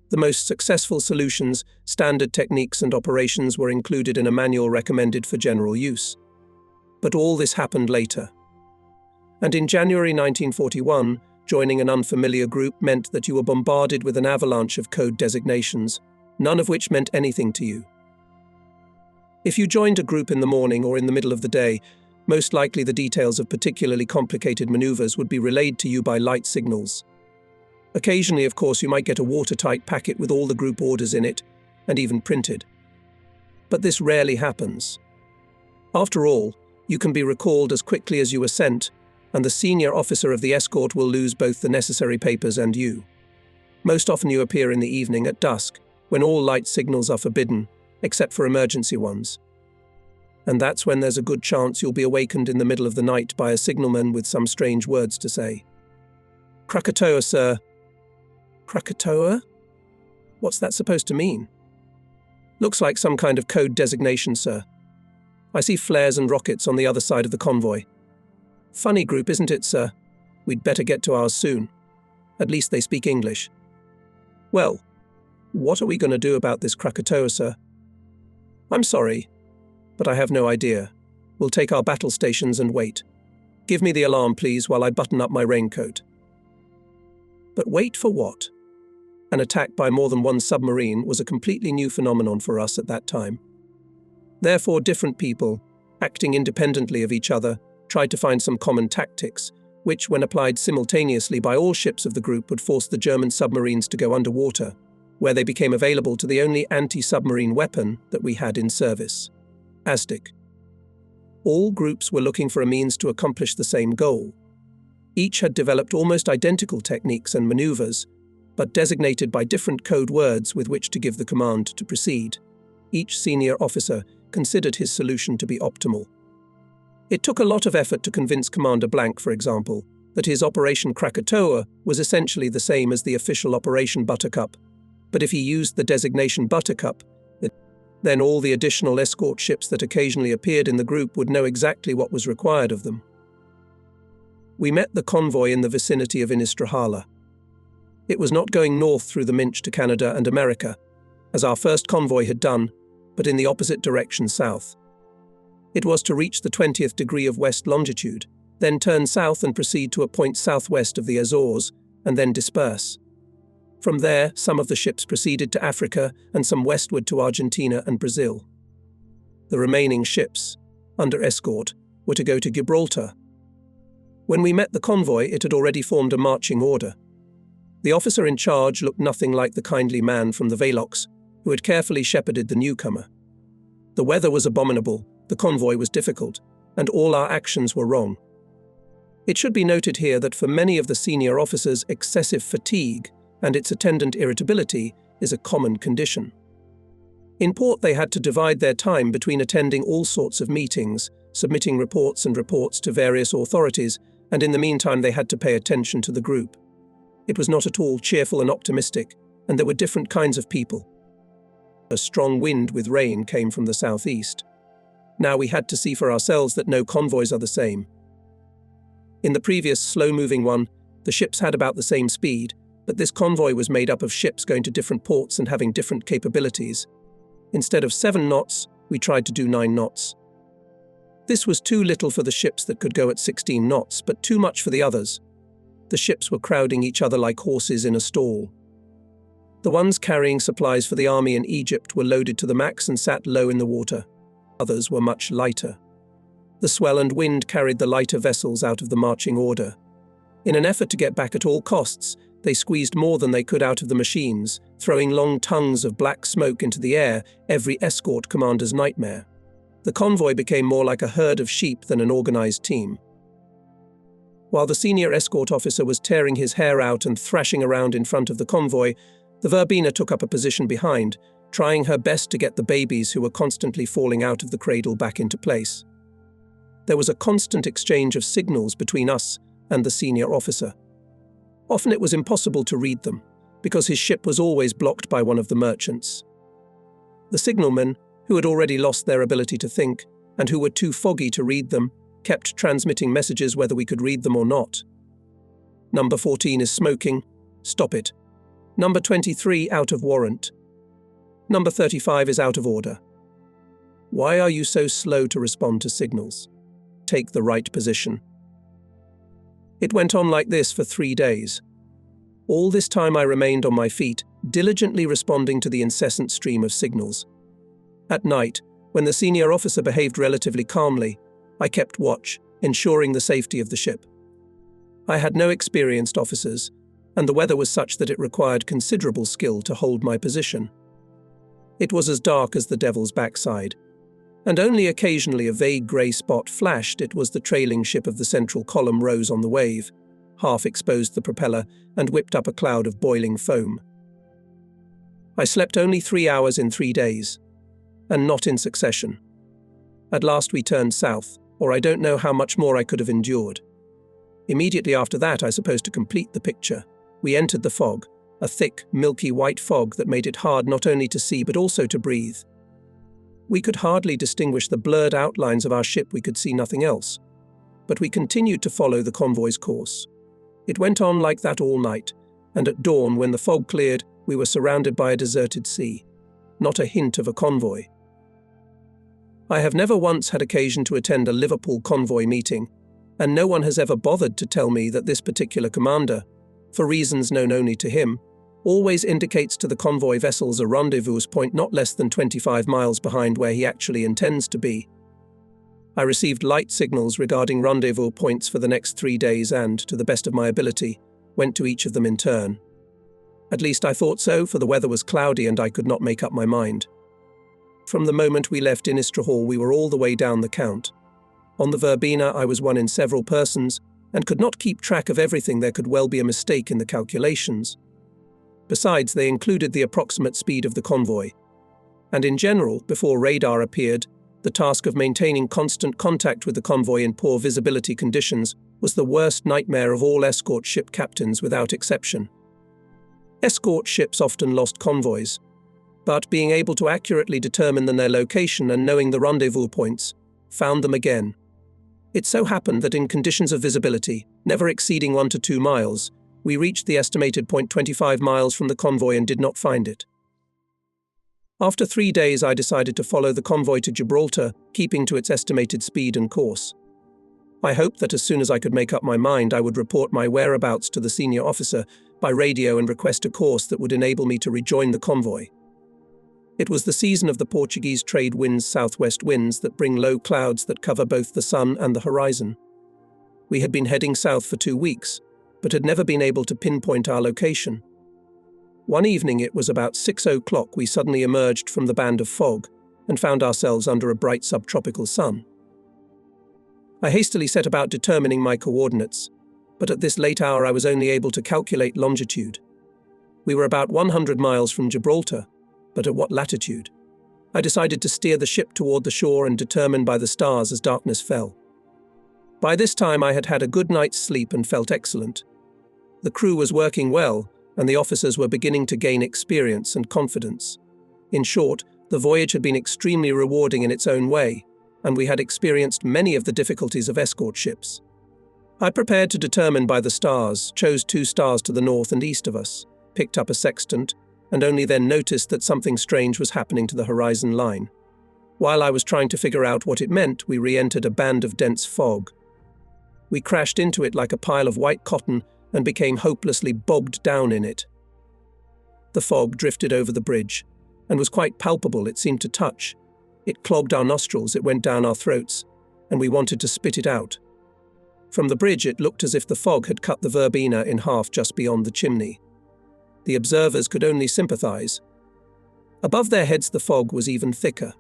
The most successful solutions, standard techniques and operations were included in a manual recommended for general use. But all this happened later. And in January 1941, joining an unfamiliar group meant that you were bombarded with an avalanche of code designations, none of which meant anything to you. If you joined a group in the morning or in the middle of the day, most likely the details of particularly complicated maneuvers would be relayed to you by light signals. Occasionally, of course, you might get a watertight packet with all the group orders in it, and even printed. But this rarely happens. After all, you can be recalled as quickly as you were sent, and the senior officer of the escort will lose both the necessary papers and you. Most often you appear in the evening at dusk, when all light signals are forbidden, except for emergency ones. And that's when there's a good chance you'll be awakened in the middle of the night by a signalman with some strange words to say. "Krakatoa, sir." Krakatoa? What's that supposed to mean? Looks like some kind of code designation, sir. I see flares and rockets on the other side of the convoy. Funny group, isn't it, sir? We'd better get to ours soon. At least they speak English. Well, what are we going to do about this Krakatoa, sir? I'm sorry, but I have no idea. We'll take our battle stations and wait. Give me the alarm, please, while I button up my raincoat. But wait for what? An attack by more than one submarine was a completely new phenomenon for us at that time. Therefore, different people, acting independently of each other, tried to find some common tactics, which, when applied simultaneously by all ships of the group, would force the German submarines to go underwater, where they became available to the only anti-submarine weapon that we had in service, ASDIC. All groups were looking for a means to accomplish the same goal. Each had developed almost identical techniques and maneuvers, but designated by different code words with which to give the command to proceed. Each senior officer considered his solution to be optimal. It took a lot of effort to convince Commander Blank, for example, that his Operation Krakatoa was essentially the same as the official Operation Buttercup, but if he used the designation Buttercup, then all the additional escort ships that occasionally appeared in the group would know exactly what was required of them. We met the convoy in the vicinity of Inistrahala. It was not going north through the Minch to Canada and America, as our first convoy had done, but in the opposite direction south. It was to reach the 20th degree of west longitude, then turn south and proceed to a point southwest of the Azores, and then disperse. From there, some of the ships proceeded to Africa and some westward to Argentina and Brazil. The remaining ships, under escort, were to go to Gibraltar. When we met the convoy, it had already formed a marching order. The officer in charge looked nothing like the kindly man from the Velox, who had carefully shepherded the newcomer. The weather was abominable, The convoy was difficult, and all our actions were wrong. It should be noted here that for many of the senior officers, excessive fatigue and its attendant irritability is a common condition. In port, they had to divide their time between attending all sorts of meetings, submitting reports to various authorities, and in the meantime they had to pay attention to the group. It was not at all cheerful and optimistic, and there were different kinds of people. A strong wind with rain came from the southeast. Now we had to see for ourselves that no convoys are the same. In the previous slow-moving one, the ships had about the same speed, but this convoy was made up of ships going to different ports and having different capabilities. Instead of 7 knots, we tried to do 9 knots. This was too little for the ships that could go at 16 knots, but too much for the others. The ships were crowding each other like horses in a stall. The ones carrying supplies for the army in Egypt were loaded to the max and sat low in the water. Others were much lighter. The swell and wind carried the lighter vessels out of the marching order. In an effort to get back at all costs, they squeezed more than they could out of the machines, throwing long tongues of black smoke into the air, every escort commander's nightmare. The convoy became more like a herd of sheep than an organized team. While the senior escort officer was tearing his hair out and thrashing around in front of the convoy, the Verbena took up a position behind, trying her best to get the babies who were constantly falling out of the cradle back into place. There was a constant exchange of signals between us and the senior officer. Often it was impossible to read them, because his ship was always blocked by one of the merchants. The signalmen, who had already lost their ability to think, and who were too foggy to read them, kept transmitting messages whether we could read them or not. Number 14 is smoking. Stop it. Number 23 out of warrant. Number 35 is out of order. Why are you so slow to respond to signals? Take the right position. It went on like this for 3 days. All this time I remained on my feet, diligently responding to the incessant stream of signals. At night, when the senior officer behaved relatively calmly, I kept watch, ensuring the safety of the ship. I had no experienced officers, and the weather was such that it required considerable skill to hold my position. It was as dark as the devil's backside, and only occasionally a vague grey spot flashed. It was the trailing ship of the central column rose on the wave, half exposed the propeller, and whipped up a cloud of boiling foam. I slept only 3 hours in 3 days, and not in succession. At last we turned south, or I don't know how much more I could have endured. Immediately after that, I suppose to complete the picture, we entered the fog, a thick, milky white fog that made it hard not only to see but also to breathe. We could hardly distinguish the blurred outlines of our ship, we could see nothing else. But we continued to follow the convoy's course. It went on like that all night, and at dawn, when the fog cleared, we were surrounded by a deserted sea. Not a hint of a convoy. I have never once had occasion to attend a Liverpool convoy meeting, and no one has ever bothered to tell me that this particular commander, for reasons known only to him, always indicates to the convoy vessels a rendezvous point not less than 25 miles behind where he actually intends to be. I received light signals regarding rendezvous points for the next 3 days and, to the best of my ability, went to each of them in turn. At least I thought so, for the weather was cloudy and I could not make up my mind. From the moment we left Inistra Hall, we were all the way down the count. On the Verbena, I was one in several persons, and could not keep track of everything. There could well be a mistake in the calculations. Besides, they included the approximate speed of the convoy. And in general, before radar appeared, the task of maintaining constant contact with the convoy in poor visibility conditions was the worst nightmare of all escort ship captains without exception. Escort ships often lost convoys, but being able to accurately determine their location and knowing the rendezvous points, found them again. It so happened that in conditions of visibility, never exceeding 1 to 2 miles, we reached the estimated point 25 miles from the convoy and did not find it. After 3 days, I decided to follow the convoy to Gibraltar, keeping to its estimated speed and course. I hoped that as soon as I could make up my mind, I would report my whereabouts to the senior officer by radio and request a course that would enable me to rejoin the convoy. It was the season of the Portuguese trade winds, southwest winds that bring low clouds that cover both the sun and the horizon. We had been heading south for 2 weeks, but had never been able to pinpoint our location. One evening, it was about 6 o'clock, we suddenly emerged from the band of fog, and found ourselves under a bright subtropical sun. I hastily set about determining my coordinates, but at this late hour I was only able to calculate longitude. We were about 100 miles from Gibraltar, but at what latitude? I decided to steer the ship toward the shore and determine by the stars as darkness fell. By this time I had had a good night's sleep and felt excellent. The crew was working well, and the officers were beginning to gain experience and confidence. In short, the voyage had been extremely rewarding in its own way, and we had experienced many of the difficulties of escort ships. I prepared to determine by the stars, chose 2 stars to the north and east of us, picked up a sextant, and only then noticed that something strange was happening to the horizon line. While I was trying to figure out what it meant, we re-entered a band of dense fog. We crashed into it like a pile of white cotton and became hopelessly bogged down in it. The fog drifted over the bridge, and was quite palpable. It seemed to touch. It clogged our nostrils, it went down our throats, and we wanted to spit it out. From the bridge it looked as if the fog had cut the verbena in half just beyond the chimney. The observers could only sympathize. Above their heads the fog was even thicker.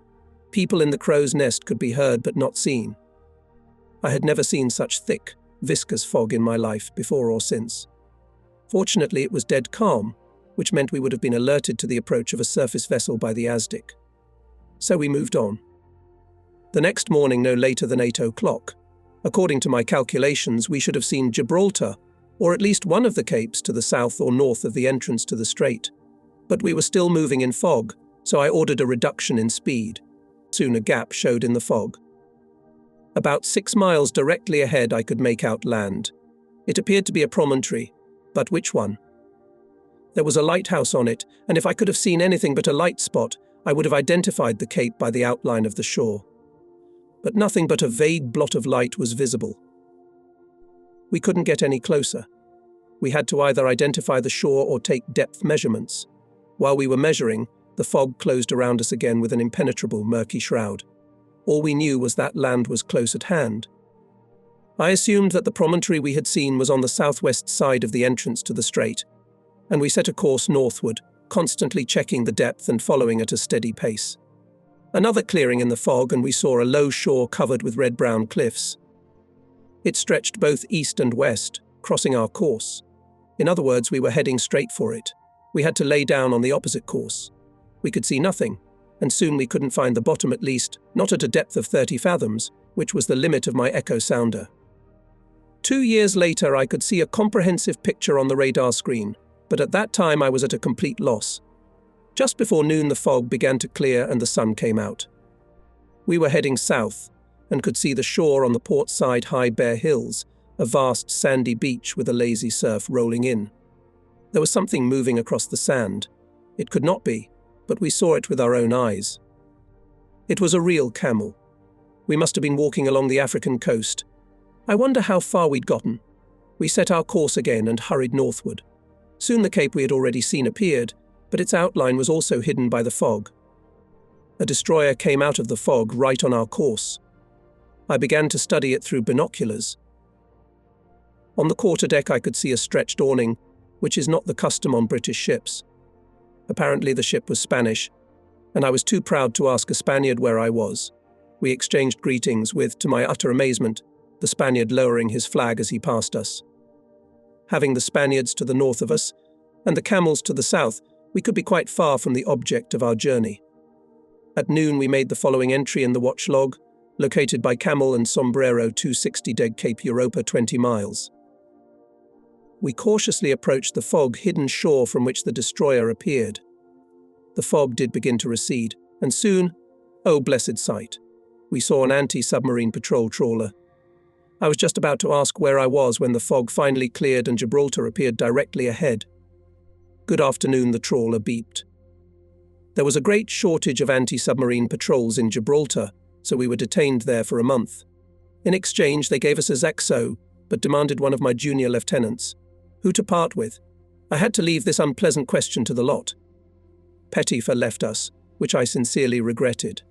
People in the crow's nest could be heard but not seen. I had never seen such thick, viscous fog in my life before or since. Fortunately it was dead calm, which meant we would have been alerted to the approach of a surface vessel by the Aztec. So we moved on. The next morning, no later than 8 o'clock, according to my calculations, we should have seen Gibraltar, or at least one of the capes to the south or north of the entrance to the strait. But we were still moving in fog, so I ordered a reduction in speed. Soon a gap showed in the fog. About 6 miles directly ahead I could make out land. It appeared to be a promontory, but which one? There was a lighthouse on it, and if I could have seen anything but a light spot, I would have identified the cape by the outline of the shore. But nothing but a vague blot of light was visible. We couldn't get any closer. We had to either identify the shore or take depth measurements. While we were measuring, the fog closed around us again with an impenetrable, murky shroud. All we knew was that land was close at hand. I assumed that the promontory we had seen was on the southwest side of the entrance to the strait, and we set a course northward, constantly checking the depth and following at a steady pace. Another clearing in the fog, and we saw a low shore covered with red-brown cliffs. It stretched both east and west, crossing our course. In other words, we were heading straight for it. We had to lay down on the opposite course. We could see nothing, and soon we couldn't find the bottom, at least not at a depth of 30 fathoms, which was the limit of my echo sounder. 2 years later, I could see a comprehensive picture on the radar screen, but at that time I was at a complete loss. Just before noon, the fog began to clear and the sun came out. We were heading south and could see the shore on the port side high bare hills, a vast sandy beach with a lazy surf rolling in. There was something moving across the sand. It could not be, but we saw it with our own eyes. It was a real camel. We must have been walking along the African coast. I wonder how far we'd gotten. We set our course again and hurried northward. Soon the cape we had already seen appeared, but its outline was also hidden by the fog. A destroyer came out of the fog right on our course. I began to study it through binoculars. On the quarterdeck I could see a stretched awning, which is not the custom on British ships. Apparently the ship was Spanish, and I was too proud to ask a Spaniard where I was. We exchanged greetings with, to my utter amazement, the Spaniard lowering his flag as he passed us. Having the Spaniards to the north of us, and the camels to the south, we could be quite far from the object of our journey. At noon we made the following entry in the watch log, located by Camel and Sombrero 260 Deg Cape Europa 20 miles. We cautiously approached the fog-hidden shore from which the destroyer appeared. The fog did begin to recede, and soon, oh blessed sight, we saw an anti-submarine patrol trawler. I was just about to ask where I was when the fog finally cleared and Gibraltar appeared directly ahead. Good afternoon, the trawler beeped. There was a great shortage of anti-submarine patrols in Gibraltar, so we were detained there for a month. In exchange, they gave us a Zaxo, but demanded one of my junior lieutenants. Who to part with? I had to leave this unpleasant question to the lot. Pettifer left us, which I sincerely regretted,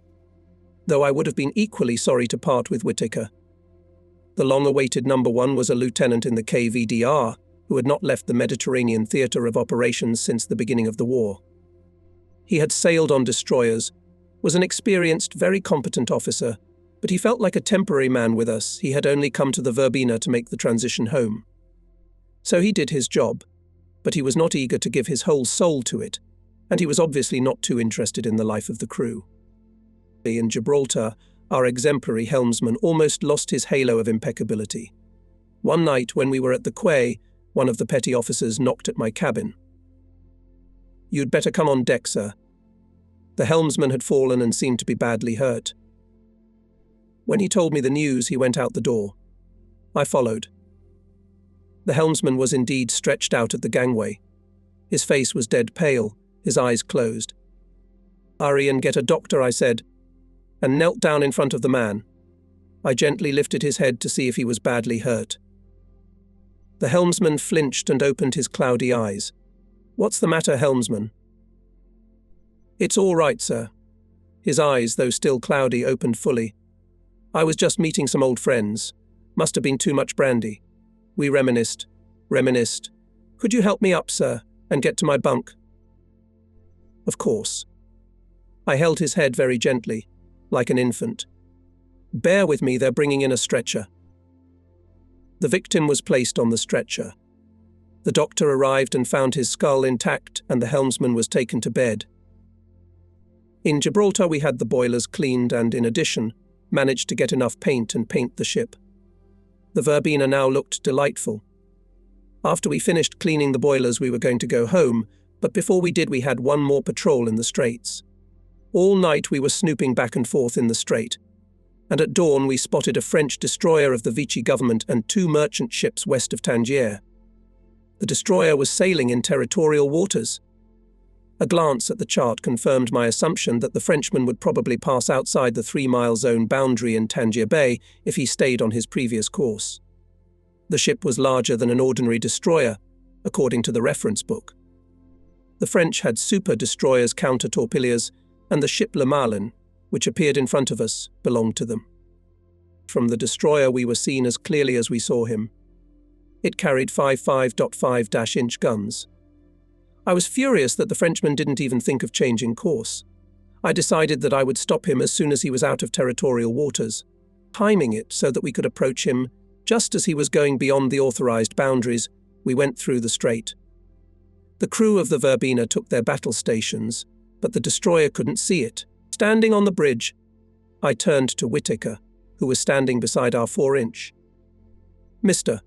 though I would have been equally sorry to part with Whittaker. The long-awaited number one was a lieutenant in the KVDR, who had not left the Mediterranean theatre of operations since the beginning of the war. He had sailed on destroyers, was an experienced, very competent officer, but he felt like a temporary man with us. He had only come to the Verbena to make the transition home. So he did his job, but he was not eager to give his whole soul to it, and he was obviously not too interested in the life of the crew. In Gibraltar, our exemplary helmsman almost lost his halo of impeccability. One night, when we were at the quay, one of the petty officers knocked at my cabin. "You'd better come on deck, sir." The helmsman had fallen and seemed to be badly hurt. When he told me the news, he went out the door. I followed. The helmsman was indeed stretched out at the gangway. His face was dead pale, his eyes closed. "Hurry and get a doctor," I said, and knelt down in front of the man. I gently lifted his head to see if he was badly hurt. The helmsman flinched and opened his cloudy eyes. "What's the matter, helmsman?" "It's all right, sir." His eyes, though still cloudy, opened fully. "I was just meeting some old friends. Must have been too much brandy." We reminisced. "Could you help me up, sir, and get to my bunk?" Of course. I held his head very gently, like an infant. "Bear with me, they're bringing in a stretcher." The victim was placed on the stretcher. The doctor arrived and found his skull intact, and the helmsman was taken to bed. In Gibraltar we had the boilers cleaned and, in addition, managed to get enough paint and paint the ship. The Verbena now looked delightful. After we finished cleaning the boilers, we were going to go home, but before we did, we had one more patrol in the Straits. All night we were snooping back and forth in the Strait, and at dawn we spotted a French destroyer of the Vichy government and 2 merchant ships west of Tangier. The destroyer was sailing in territorial waters. A glance at the chart confirmed my assumption that the Frenchman would probably pass outside the 3-mile zone boundary in Tangier Bay if he stayed on his previous course. The ship was larger than an ordinary destroyer, according to the reference book. The French had super destroyers, counter-torpilleers, and the ship Le Malin, which appeared in front of us, belonged to them. From the destroyer we were seen as clearly as we saw him. It carried 5.5-inch guns. I was furious that the Frenchman didn't even think of changing course. I decided that I would stop him as soon as he was out of territorial waters, timing it so that we could approach him just as he was going beyond the authorized boundaries. We went through the strait. The crew of the Verbena took their battle stations, but the destroyer couldn't see it. Standing on the bridge, I turned to Whittaker, who was standing beside our 4-inch. "Mr.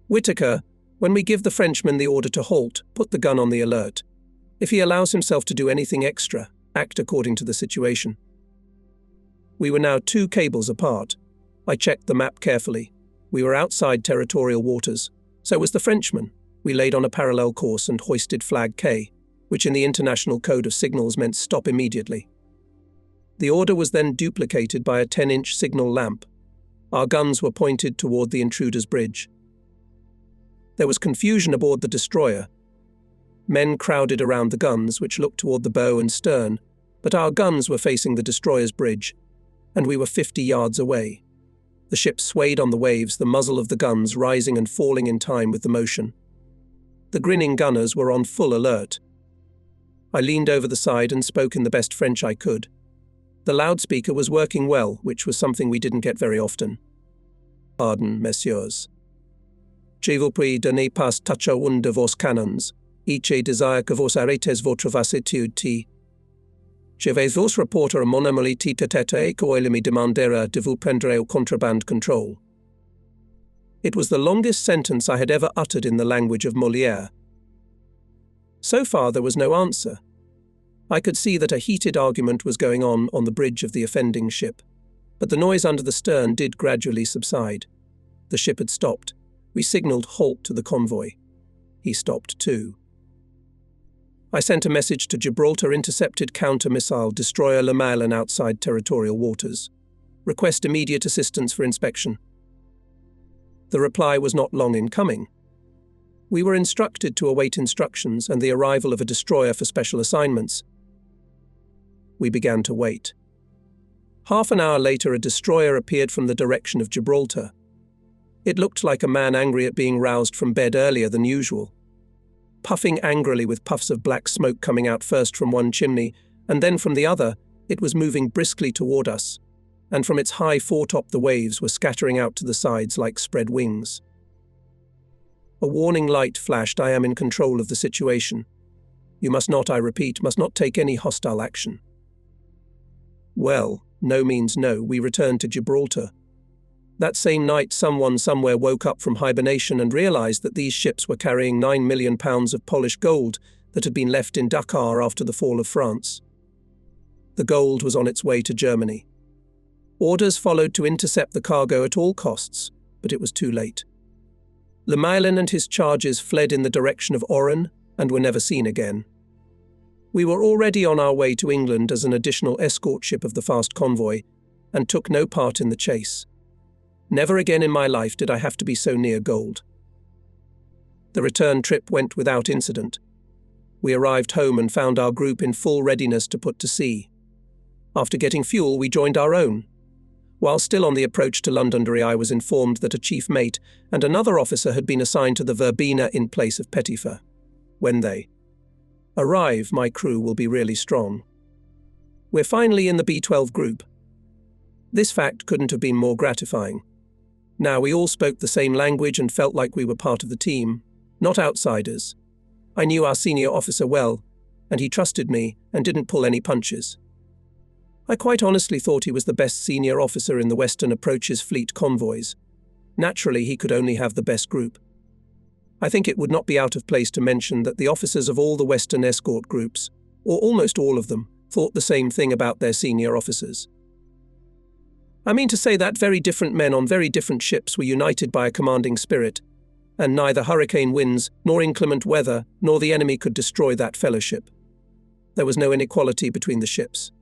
Whittaker, when we give the Frenchman the order to halt, put the gun on the alert. If he allows himself to do anything extra, act according to the situation." We were now 2 cables apart. I checked the map carefully. We were outside territorial waters. So was the Frenchman. We laid on a parallel course and hoisted flag K, which in the International Code of Signals meant stop immediately. The order was then duplicated by a 10-inch signal lamp. Our guns were pointed toward the intruder's bridge. There was confusion aboard the destroyer. Men crowded around the guns, which looked toward the bow and stern, but our guns were facing the destroyer's bridge, and we were 50 yards away. The ship swayed on the waves, the muzzle of the guns rising and falling in time with the motion. The grinning gunners were on full alert. I leaned over the side and spoke in the best French I could. The loudspeaker was working well, which was something we didn't get very often. "Pardon, messieurs. Je vous prie de ne pas toucher un de vos canons, et je désire que vous arrêtez votre vassitude. Je vais vous rapporter mon ami tête-à-tête et qu'il me demandera de vous prendre au contraband control." It was the longest sentence I had ever uttered in the language of Molière. So far there was no answer. I could see that a heated argument was going on the bridge of the offending ship, but the noise under the stern did gradually subside. The ship had stopped. We signalled halt to the convoy. He stopped too. I sent a message to Gibraltar intercepted counter-missile destroyer Le Malin outside territorial waters. Request immediate assistance for inspection. The reply was not long in coming. We were instructed to await instructions and the arrival of a destroyer for special assignments. We began to wait. Half an hour later, a destroyer appeared from the direction of Gibraltar. It looked like a man angry at being roused from bed earlier than usual. Puffing angrily with puffs of black smoke coming out first from one chimney and then from the other, It was moving briskly toward us, and from its high foretop the waves were scattering out to the sides like spread wings. A warning light flashed. I am in control of the situation. You must not, I repeat, must not take any hostile action. Well, no means no. We returned to Gibraltar. That same night, someone somewhere woke up from hibernation and realized that these ships were carrying £9 million of Polish gold that had been left in Dakar after the fall of France. The gold was on its way to Germany. Orders followed to intercept the cargo at all costs, but it was too late. Lemelin and his charges fled in the direction of Oran and were never seen again. We were already on our way to England as an additional escort ship of the fast convoy and took no part in the chase. Never again in my life did I have to be so near gold. The return trip went without incident. We arrived home and found our group in full readiness to put to sea. After getting fuel, we joined our own. While still on the approach to Londonderry, I was informed that a chief mate and another officer had been assigned to the Verbena in place of Pettifer. When they arrive, my crew will be really strong. We're finally in the B-12 group. This fact couldn't have been more gratifying. Now we all spoke the same language and felt like we were part of the team, not outsiders. I knew our senior officer well, and he trusted me and didn't pull any punches. I quite honestly thought he was the best senior officer in the Western Approaches fleet convoys. Naturally, he could only have the best group. I think it would not be out of place to mention that the officers of all the Western escort groups, or almost all of them, thought the same thing about their senior officers. I mean to say that very different men on very different ships were united by a commanding spirit, and neither hurricane winds, nor inclement weather, nor the enemy could destroy that fellowship. There was no inequality between the ships.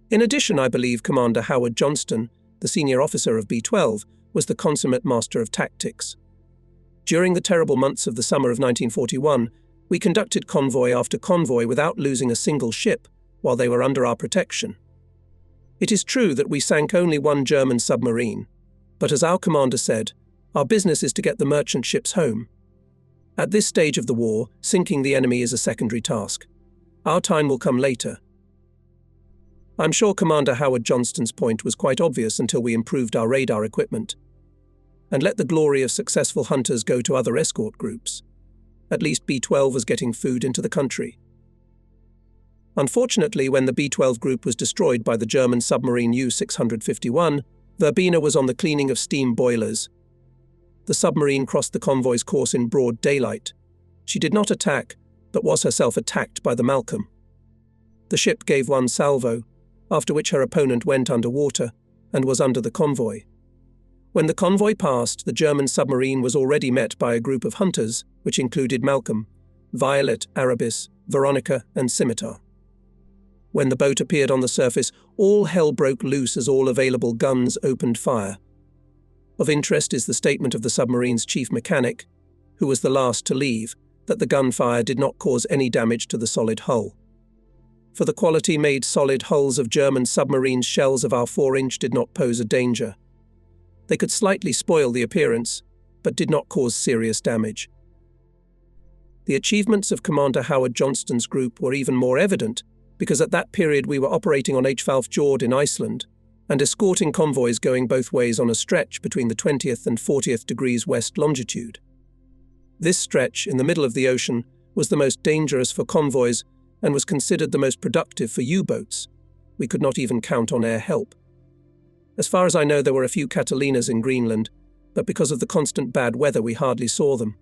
In addition, I believe Commander Howard Johnston, the senior officer of B-12, was the consummate master of tactics. During the terrible months of the summer of 1941, we conducted convoy after convoy without losing a single ship while they were under our protection. It is true that we sank only one German submarine, but as our commander said, our business is to get the merchant ships home. At this stage of the war, sinking the enemy is a secondary task. Our time will come later. I'm sure Commander Howard Johnston's point was quite obvious until we improved our radar equipment. And let the glory of successful hunters go to other escort groups. At least B-12 was getting food into the country. Unfortunately, when the B-12 group was destroyed by the German submarine U-651, Verbena was on the cleaning of steam boilers. The submarine crossed the convoy's course in broad daylight. She did not attack, but was herself attacked by the Malcolm. The ship gave one salvo, after which her opponent went underwater and was under the convoy. When the convoy passed, the German submarine was already met by a group of hunters, which included Malcolm, Violet, Arabis, Veronica, and Scimitar. When the boat appeared on the surface, all hell broke loose as all available guns opened fire. Of interest is the statement of the submarine's chief mechanic, who was the last to leave, that the gunfire did not cause any damage to the solid hull. For the quality-made solid hulls of German submarines, shells of our 4-inch did not pose a danger. They could slightly spoil the appearance, but did not cause serious damage. The achievements of Commander Howard Johnston's group were even more evident because at that period we were operating on H-Falf Fjord in Iceland and escorting convoys going both ways on a stretch between the 20th and 40th degrees west longitude. This stretch, in the middle of the ocean, was the most dangerous for convoys and was considered the most productive for U-boats. We could not even count on air help. As far as I know, there were a few Catalinas in Greenland, but because of the constant bad weather we hardly saw them.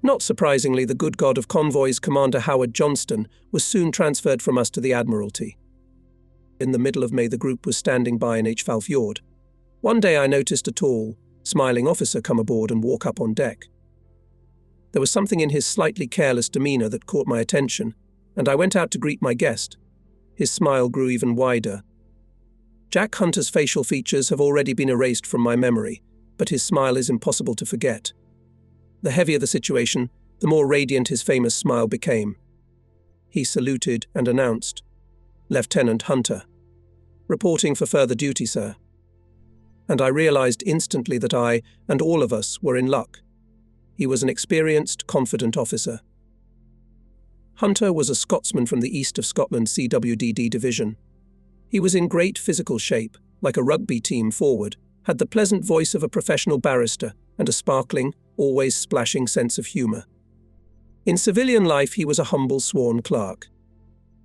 Not surprisingly, the good god of convoys, Commander Howard Johnston, was soon transferred from us to the Admiralty. In the middle of May, the group was standing by in H-Falf Fjord. One day I noticed a tall, smiling officer come aboard and walk up on deck. There was something in his slightly careless demeanour that caught my attention, and I went out to greet my guest. His smile grew even wider. Jack Hunter's facial features have already been erased from my memory, but his smile is impossible to forget. The heavier the situation, the more radiant his famous smile became. He saluted and announced, "Lieutenant Hunter. Reporting for further duty, sir." And I realized instantly that I, and all of us, were in luck. He was an experienced, confident officer. Hunter was a Scotsman from the east of Scotland CWDD Division. He was in great physical shape, like a rugby team forward, had the pleasant voice of a professional barrister, and a sparkling, always splashing sense of humour. In civilian life he was a humble sworn clerk.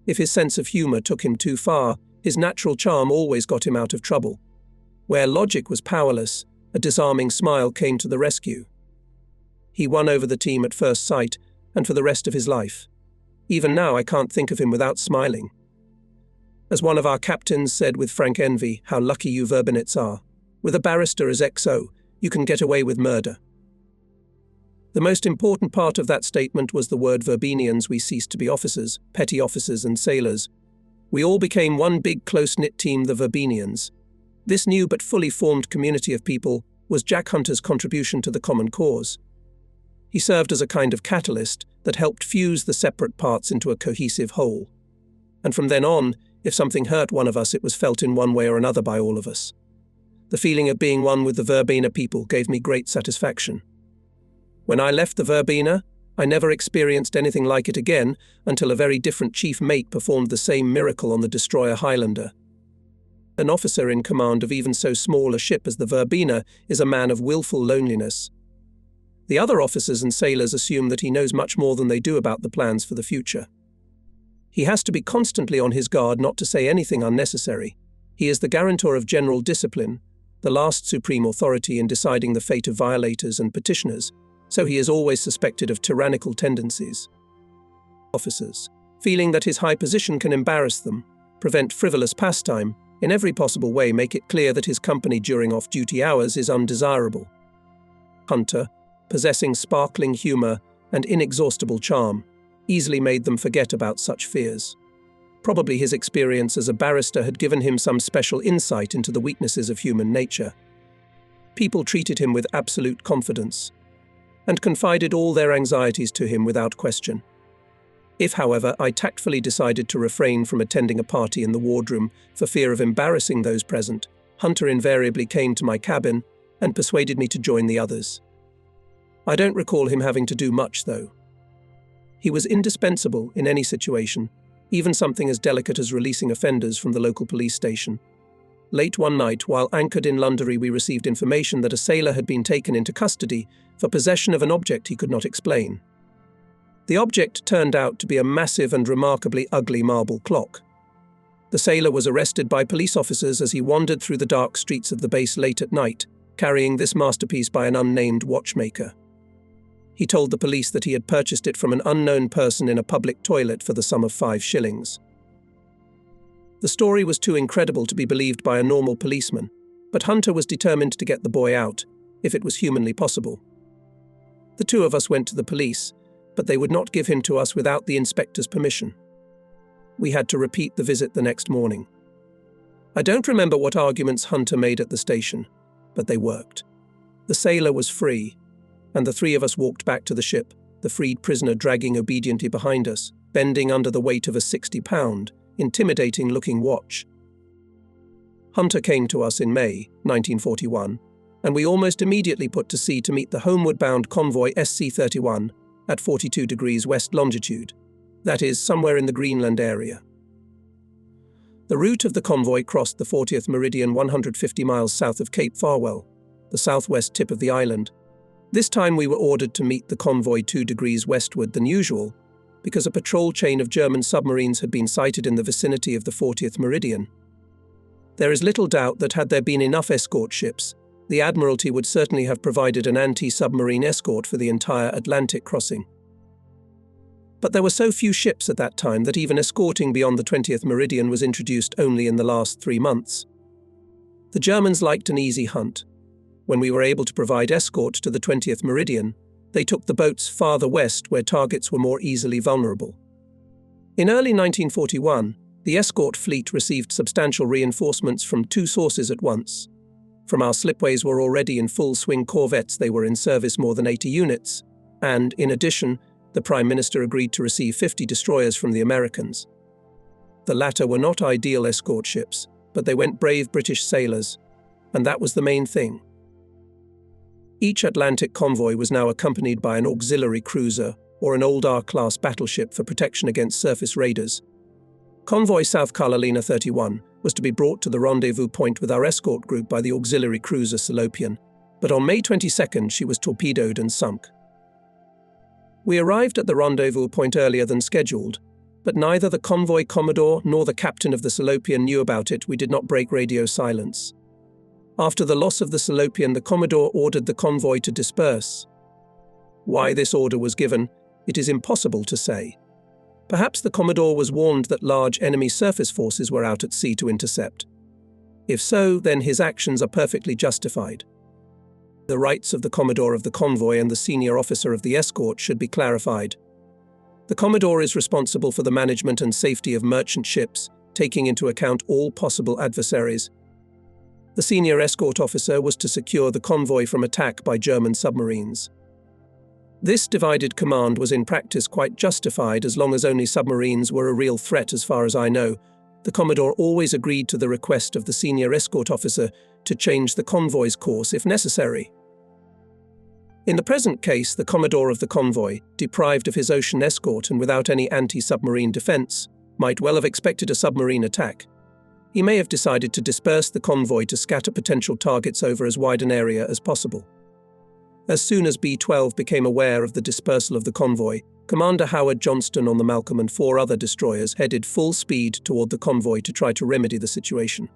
If his sense of humour took him too far, his natural charm always got him out of trouble. Where logic was powerless, a disarming smile came to the rescue. He won over the team at first sight, and for the rest of his life. Even now I can't think of him without smiling. As one of our captains said with frank envy, how lucky you Verbinets are. With a barrister as XO, you can get away with murder. The most important part of that statement was the word Verbenians. We ceased to be officers, petty officers and sailors. We all became one big close-knit team, the Verbenians. This new but fully formed community of people was Jack Hunter's contribution to the common cause. He served as a kind of catalyst that helped fuse the separate parts into a cohesive whole. And from then on, if something hurt one of us, it was felt in one way or another by all of us. The feeling of being one with the Verbena people gave me great satisfaction. When I left the Verbena, I never experienced anything like it again until a very different chief mate performed the same miracle on the destroyer Highlander. An officer in command of even so small a ship as the Verbena is a man of willful loneliness. The other officers and sailors assume that he knows much more than they do about the plans for the future. He has to be constantly on his guard not to say anything unnecessary. He is the guarantor of general discipline, the last supreme authority in deciding the fate of violators and petitioners, so he is always suspected of tyrannical tendencies. Officers, feeling that his high position can embarrass them, prevent frivolous pastime, in every possible way make it clear that his company during off-duty hours is undesirable. Hunter, possessing sparkling humour and inexhaustible charm, easily made them forget about such fears. Probably his experience as a barrister had given him some special insight into the weaknesses of human nature. People treated him with absolute confidence, and confided all their anxieties to him without question. If, however, I tactfully decided to refrain from attending a party in the wardroom for fear of embarrassing those present, Hunter invariably came to my cabin and persuaded me to join the others. I don't recall him having to do much, though. He was indispensable in any situation, even something as delicate as releasing offenders from the local police station. Late one night, while anchored in Londonderry, we received information that a sailor had been taken into custody for possession of an object he could not explain. The object turned out to be a massive and remarkably ugly marble clock. The sailor was arrested by police officers as he wandered through the dark streets of the base late at night, carrying this masterpiece by an unnamed watchmaker. He told the police that he had purchased it from an unknown person in a public toilet for the sum of 5 shillings. The story was too incredible to be believed by a normal policeman, but Hunter was determined to get the boy out, if it was humanly possible. The two of us went to the police, but they would not give him to us without the inspector's permission. We had to repeat the visit the next morning. I don't remember what arguments Hunter made at the station, but they worked. The sailor was free, and the 3 of us walked back to the ship, the freed prisoner dragging obediently behind us, bending under the weight of a 60-pound, intimidating-looking watch. Hunter came to us in May 1941, and we almost immediately put to sea to meet the homeward-bound convoy SC-31 at 42 degrees west longitude, that is, somewhere in the Greenland area. The route of the convoy crossed the 40th meridian 150 miles south of Cape Farewell, the southwest tip of the island. This time we were ordered to meet the convoy 2 degrees westward than usual, because a patrol chain of German submarines had been sighted in the vicinity of the 40th meridian. There is little doubt that had there been enough escort ships, the Admiralty would certainly have provided an anti-submarine escort for the entire Atlantic crossing. But there were so few ships at that time that even escorting beyond the 20th meridian was introduced only in the last 3 months. The Germans liked an easy hunt. When we were able to provide escort to the 20th meridian, they took the boats farther west where targets were more easily vulnerable. In early 1941, the escort fleet received substantial reinforcements from 2 sources at once. From our slipways were already in full swing corvettes, they were in service more than 80 units, and, in addition, the Prime Minister agreed to receive 50 destroyers from the Americans. The latter were not ideal escort ships, but they went brave British sailors, and that was the main thing. Each Atlantic convoy was now accompanied by an auxiliary cruiser or an old R-class battleship for protection against surface raiders. Convoy South Carolina 31 was to be brought to the rendezvous point with our escort group by the auxiliary cruiser Salopian, but on May 22nd she was torpedoed and sunk. We arrived at the rendezvous point earlier than scheduled, but neither the convoy commodore nor the captain of the Salopian knew about it. We did not break radio silence. After the loss of the Salopian, the commodore ordered the convoy to disperse. Why this order was given, it is impossible to say. Perhaps the commodore was warned that large enemy surface forces were out at sea to intercept. If so, then his actions are perfectly justified. The rights of the commodore of the convoy and the senior officer of the escort should be clarified. The commodore is responsible for the management and safety of merchant ships, taking into account all possible adversaries. The senior escort officer was to secure the convoy from attack by German submarines. This divided command was in practice quite justified as long as only submarines were a real threat as far as I know. The commodore always agreed to the request of the senior escort officer to change the convoy's course if necessary. In the present case, the commodore of the convoy, deprived of his ocean escort and without any anti-submarine defense, might well have expected a submarine attack. He may have decided to disperse the convoy to scatter potential targets over as wide an area as possible. As soon as B-12 became aware of the dispersal of the convoy, Commander Howard Johnston on the Malcolm and 4 other destroyers headed full speed toward the convoy to try to remedy the situation.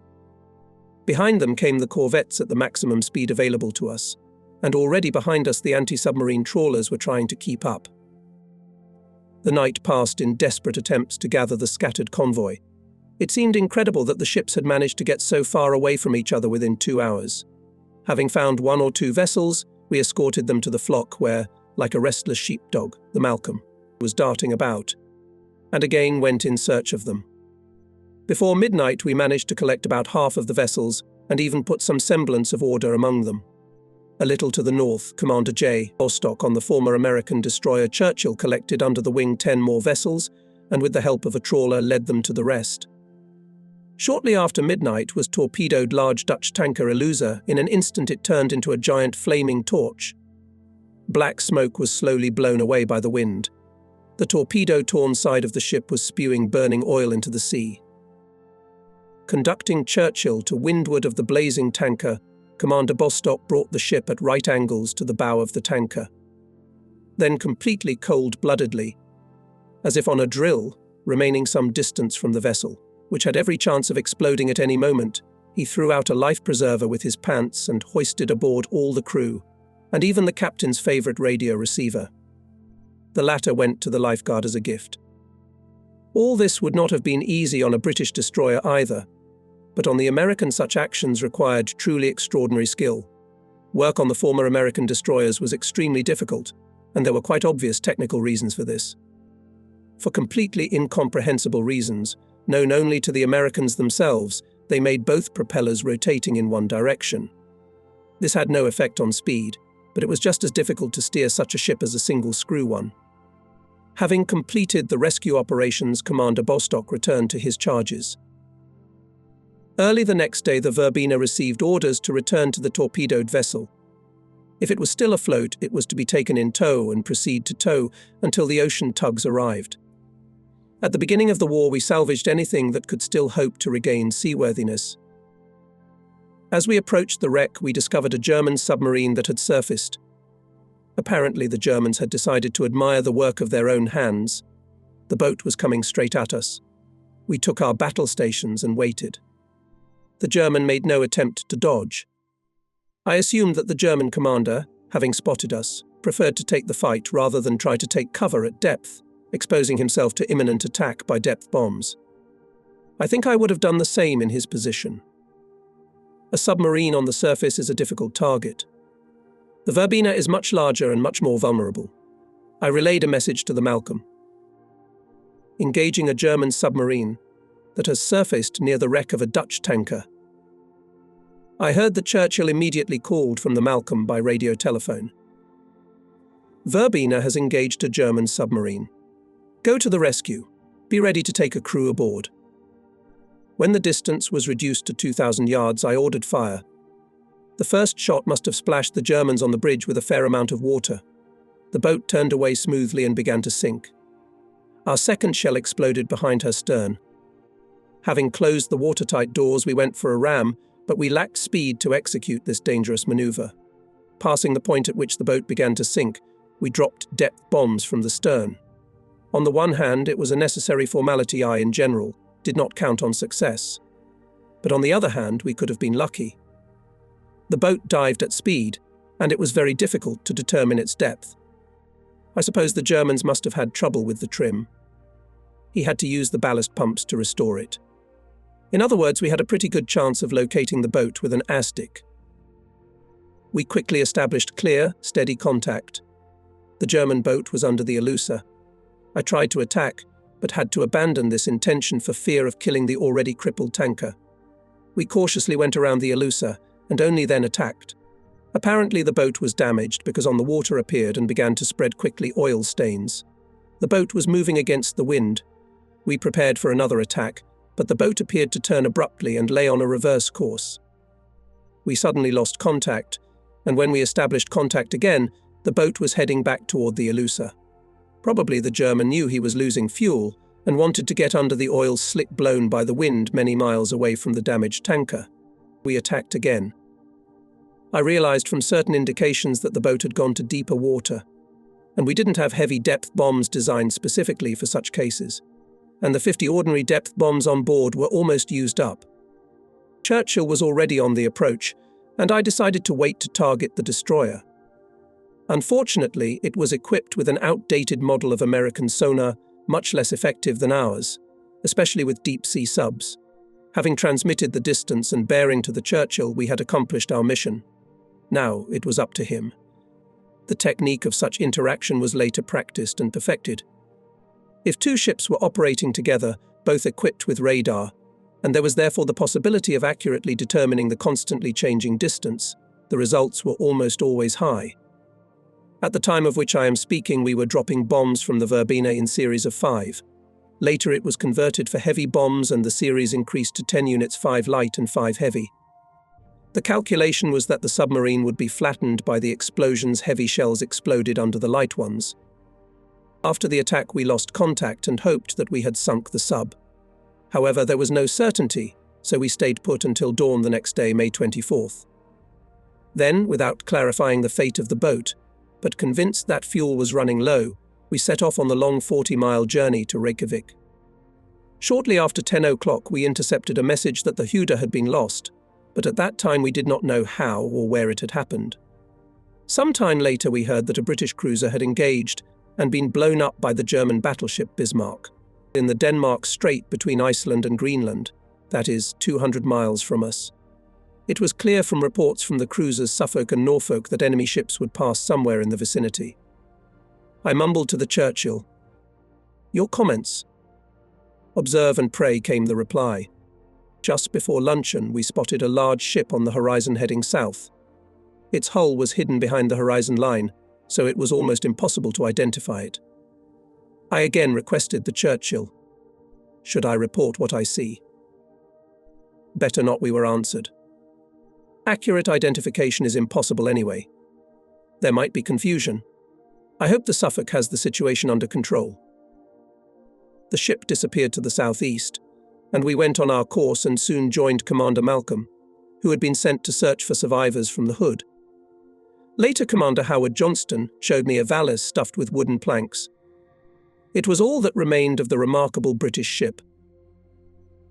Behind them came the corvettes at the maximum speed available to us, and already behind us the anti-submarine trawlers were trying to keep up. The night passed in desperate attempts to gather the scattered convoy. It seemed incredible that the ships had managed to get so far away from each other within 2 hours. Having found 1 or 2 vessels, we escorted them to the flock where, like a restless sheepdog, the Malcolm was darting about, and again went in search of them. Before midnight we managed to collect about half of the vessels and even put some semblance of order among them. A little to the north, Commander J. Bostock on the former American destroyer Churchill collected under the wing 10 more vessels and with the help of a trawler led them to the rest. Shortly after midnight was torpedoed large Dutch tanker Elusa. In an instant it turned into a giant flaming torch. Black smoke was slowly blown away by the wind. The torpedo-torn side of the ship was spewing burning oil into the sea. Conducting Churchill to windward of the blazing tanker, Commander Bostock brought the ship at right angles to the bow of the tanker. Then completely cold-bloodedly, as if on a drill, remaining some distance from the vessel, which had every chance of exploding at any moment, he threw out a life preserver with his pants and hoisted aboard all the crew, and even the captain's favourite radio receiver. The latter went to the lifeguard as a gift. All this would not have been easy on a British destroyer either, but on the American such actions required truly extraordinary skill. Work on the former American destroyers was extremely difficult, and there were quite obvious technical reasons for this. For completely incomprehensible reasons, known only to the Americans themselves, they made both propellers rotating in one direction. This had no effect on speed, but it was just as difficult to steer such a ship as a single screw one. Having completed the rescue operations, Commander Bostock returned to his charges. Early the next day, the Verbena received orders to return to the torpedoed vessel. If it was still afloat, it was to be taken in tow and proceed to tow until the ocean tugs arrived. At the beginning of the war, we salvaged anything that could still hope to regain seaworthiness. As we approached the wreck, we discovered a German submarine that had surfaced. Apparently, the Germans had decided to admire the work of their own hands. The boat was coming straight at us. We took our battle stations and waited. The German made no attempt to dodge. I assumed that the German commander, having spotted us, preferred to take the fight rather than try to take cover at depth, exposing himself to imminent attack by depth bombs. I think I would have done the same in his position. A submarine on the surface is a difficult target. The Verbena is much larger and much more vulnerable. I relayed a message to the Malcolm. Engaging a German submarine that has surfaced near the wreck of a Dutch tanker. I heard that Churchill immediately called from the Malcolm by radio telephone. Verbena has engaged a German submarine. Go to the rescue. Be ready to take a crew aboard. When the distance was reduced to 2,000 yards, I ordered fire. The first shot must have splashed the Germans on the bridge with a fair amount of water. The boat turned away smoothly and began to sink. Our second shell exploded behind her stern. Having closed the watertight doors, we went for a ram, but we lacked speed to execute this dangerous maneuver. Passing the point at which the boat began to sink, we dropped depth bombs from the stern. On the one hand, it was a necessary formality I, in general, did not count on success. But on the other hand, we could have been lucky. The boat dived at speed, and it was very difficult to determine its depth. I suppose the Germans must have had trouble with the trim. He had to use the ballast pumps to restore it. In other words, we had a pretty good chance of locating the boat with an ASDIC. We quickly established clear, steady contact. The German boat was under the Alusa. I tried to attack, but had to abandon this intention for fear of killing the already crippled tanker. We cautiously went around the Alusa and only then attacked. Apparently the boat was damaged because on the water appeared and began to spread quickly oil stains. The boat was moving against the wind. We prepared for another attack, but the boat appeared to turn abruptly and lay on a reverse course. We suddenly lost contact, and when we established contact again, the boat was heading back toward the Alusa. Probably the German knew he was losing fuel and wanted to get under the oil slick blown by the wind many miles away from the damaged tanker. We attacked again. I realized from certain indications that the boat had gone to deeper water, and we didn't have heavy depth bombs designed specifically for such cases, and the 50 ordinary depth bombs on board were almost used up. Churchill was already on the approach, and I decided to wait to target the destroyer. Unfortunately, it was equipped with an outdated model of American sonar, much less effective than ours, especially with deep-sea subs. Having transmitted the distance and bearing to the Churchill, we had accomplished our mission. Now it was up to him. The technique of such interaction was later practiced and perfected. If two ships were operating together, both equipped with radar, and there was therefore the possibility of accurately determining the constantly changing distance, the results were almost always high. At the time of which I am speaking, we were dropping bombs from the Verbena in series of 5. Later it was converted for heavy bombs and the series increased to 10 units, 5 light and 5 heavy. The calculation was that the submarine would be flattened by the explosions heavy shells exploded under the light ones. After the attack we lost contact and hoped that we had sunk the sub. However, there was no certainty, so we stayed put until dawn the next day, May 24th. Then, without clarifying the fate of the boat, but convinced that fuel was running low, we set off on the long 40-mile journey to Reykjavik. Shortly after 10 o'clock we intercepted a message that the Huda had been lost, but at that time we did not know how or where it had happened. Some time later we heard that a British cruiser had engaged and been blown up by the German battleship Bismarck in the Denmark Strait between Iceland and Greenland, that is, 200 miles from us. It was clear from reports from the cruisers Suffolk and Norfolk that enemy ships would pass somewhere in the vicinity. I mumbled to the Churchill, "Your comments?" "Observe and pray," came the reply. Just before luncheon, we spotted a large ship on the horizon heading south. Its hull was hidden behind the horizon line, so it was almost impossible to identify it. I again requested the Churchill, "Should I report what I see?" "Better not," we were answered. "Accurate identification is impossible anyway. There might be confusion. I hope the Suffolk has the situation under control." The ship disappeared to the southeast, and we went on our course and soon joined Commander Malcolm, who had been sent to search for survivors from the Hood. Later, Commander Howard Johnston showed me a valise stuffed with wooden planks. It was all that remained of the remarkable British ship.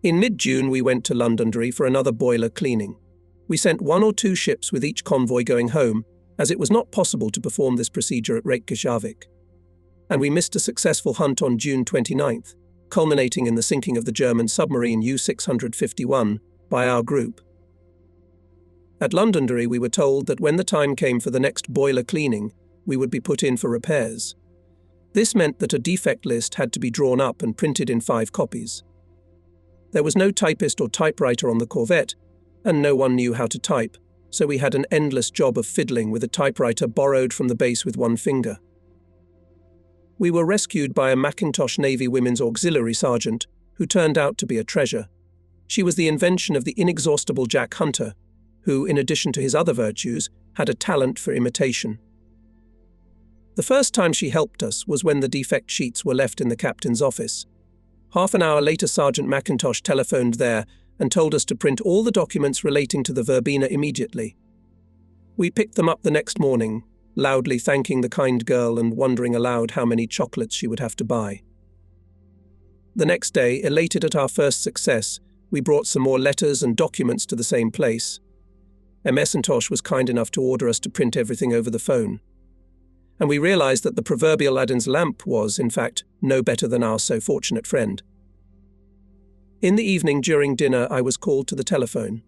In mid-June we went to Londonderry for another boiler cleaning. We sent 1 or 2 ships with each convoy going home, as it was not possible to perform this procedure at Reykjavik. And we missed a successful hunt on June 29th, culminating in the sinking of the German submarine U-651 by our group. At Londonderry we were told that when the time came for the next boiler cleaning, we would be put in for repairs. This meant that a defect list had to be drawn up and printed in 5 copies. There was no typist or typewriter on the corvette, and no one knew how to type, so we had an endless job of fiddling with a typewriter borrowed from the base with 1 finger. We were rescued by a Mackintosh Navy Women's Auxiliary Sergeant, who turned out to be a treasure. She was the invention of the inexhaustible Jack Hunter, who, in addition to his other virtues, had a talent for imitation. The first time she helped us was when the defect sheets were left in the captain's office. Half an hour later, Sergeant McIntosh telephoned there and told us to print all the documents relating to the verbena immediately. We picked them up the next morning, loudly thanking the kind girl and wondering aloud how many chocolates she would have to buy. The next day, elated at our first success, we brought some more letters and documents to the same place. McIntosh was kind enough to order us to print everything over the phone. And we realized that the proverbial Aladdin's lamp was, in fact, no better than our so fortunate friend. In the evening during dinner, I was called to the telephone.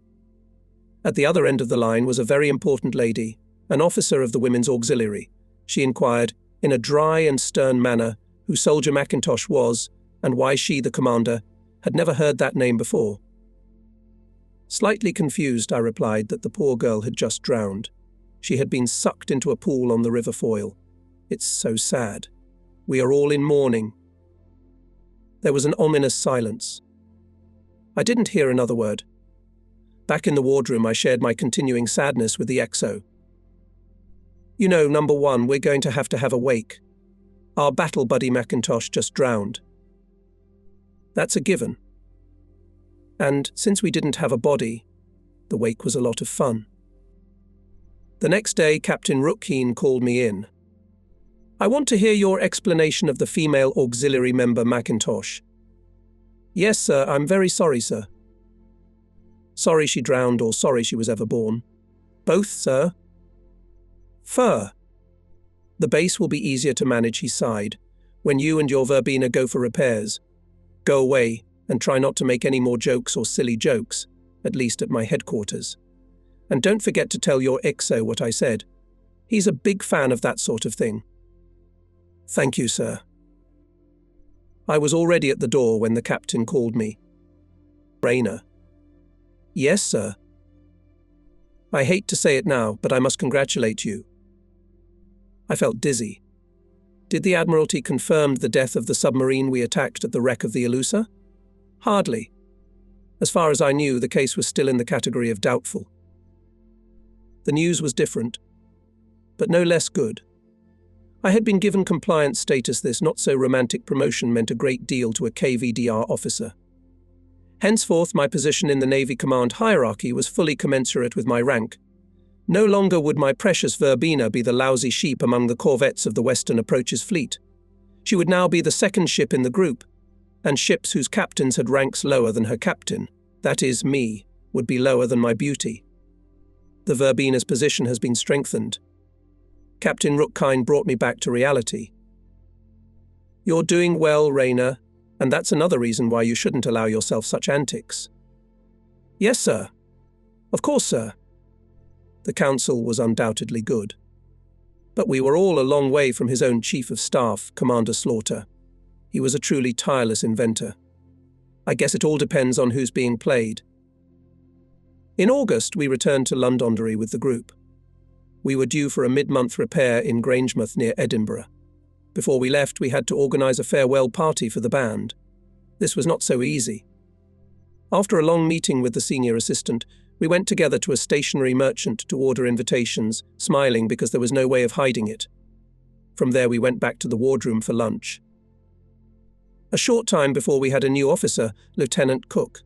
At the other end of the line was a very important lady, an officer of the Women's Auxiliary. She inquired, in a dry and stern manner, who Soldier McIntosh was and why she, the commander, had never heard that name before. Slightly confused, I replied that the poor girl had just drowned. She had been sucked into a pool on the River Foyle. It's so sad. We are all in mourning. There was an ominous silence. I didn't hear another word. Back in the wardroom, I shared my continuing sadness with the XO. You know, number one, we're going to have a wake. Our battle buddy McIntosh just drowned. That's a given. And since we didn't have a body, the wake was a lot of fun. The next day, Captain Rookheen called me in. I want to hear your explanation of the female auxiliary member McIntosh. Yes, sir, I'm very sorry, sir. Sorry she drowned or sorry she was ever born? Both, sir. Fur. The base will be easier to manage, he sighed, when you and your verbena go for repairs. Go away and try not to make any more jokes or silly jokes, at least at my headquarters. And don't forget to tell your XO what I said. He's a big fan of that sort of thing. Thank you, sir. I was already at the door when the captain called me. Raynor. Yes, sir. I hate to say it now, but I must congratulate you. I felt dizzy. Did the Admiralty confirm the death of the submarine we attacked at the wreck of the Alusa? Hardly. As far as I knew, the case was still in the category of doubtful. The news was different, but no less good. I had been given compliance status. This not-so-romantic promotion meant a great deal to a KVDR officer. Henceforth, my position in the Navy command hierarchy was fully commensurate with my rank. No longer would my precious verbena be the lousy sheep among the corvettes of the Western Approaches fleet. She would now be the second ship in the group, and ships whose captains had ranks lower than her captain, that is, me, would be lower than my beauty. The verbena's position has been strengthened. Captain Rookheen brought me back to reality. You're doing well, Raynor, and that's another reason why you shouldn't allow yourself such antics. Yes, sir. Of course, sir. The counsel was undoubtedly good. But we were all a long way from his own Chief of Staff, Commander Slaughter. He was a truly tireless inventor. I guess it all depends on who's being played. In August, we returned to Londonderry with the group. We were due for a mid-month repair in Grangemouth near Edinburgh. Before we left, we had to organise a farewell party for the band. This was not so easy. After a long meeting with the senior assistant, we went together to a stationery merchant to order invitations, smiling because there was no way of hiding it. From there we went back to the wardroom for lunch. A short time before we had a new officer, Lieutenant Cook.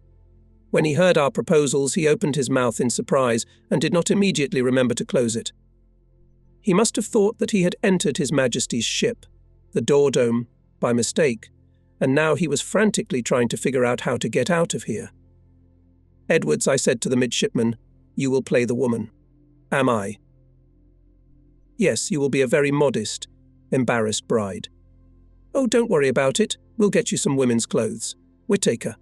When he heard our proposals, he opened his mouth in surprise and did not immediately remember to close it. He must have thought that he had entered His Majesty's ship, the Dordogne, by mistake, and now he was frantically trying to figure out how to get out of here. Edwards, I said to the midshipman, you will play the woman. Am I? Yes, you will be a very modest, embarrassed bride. Oh, don't worry about it. We'll get you some women's clothes. Whittaker.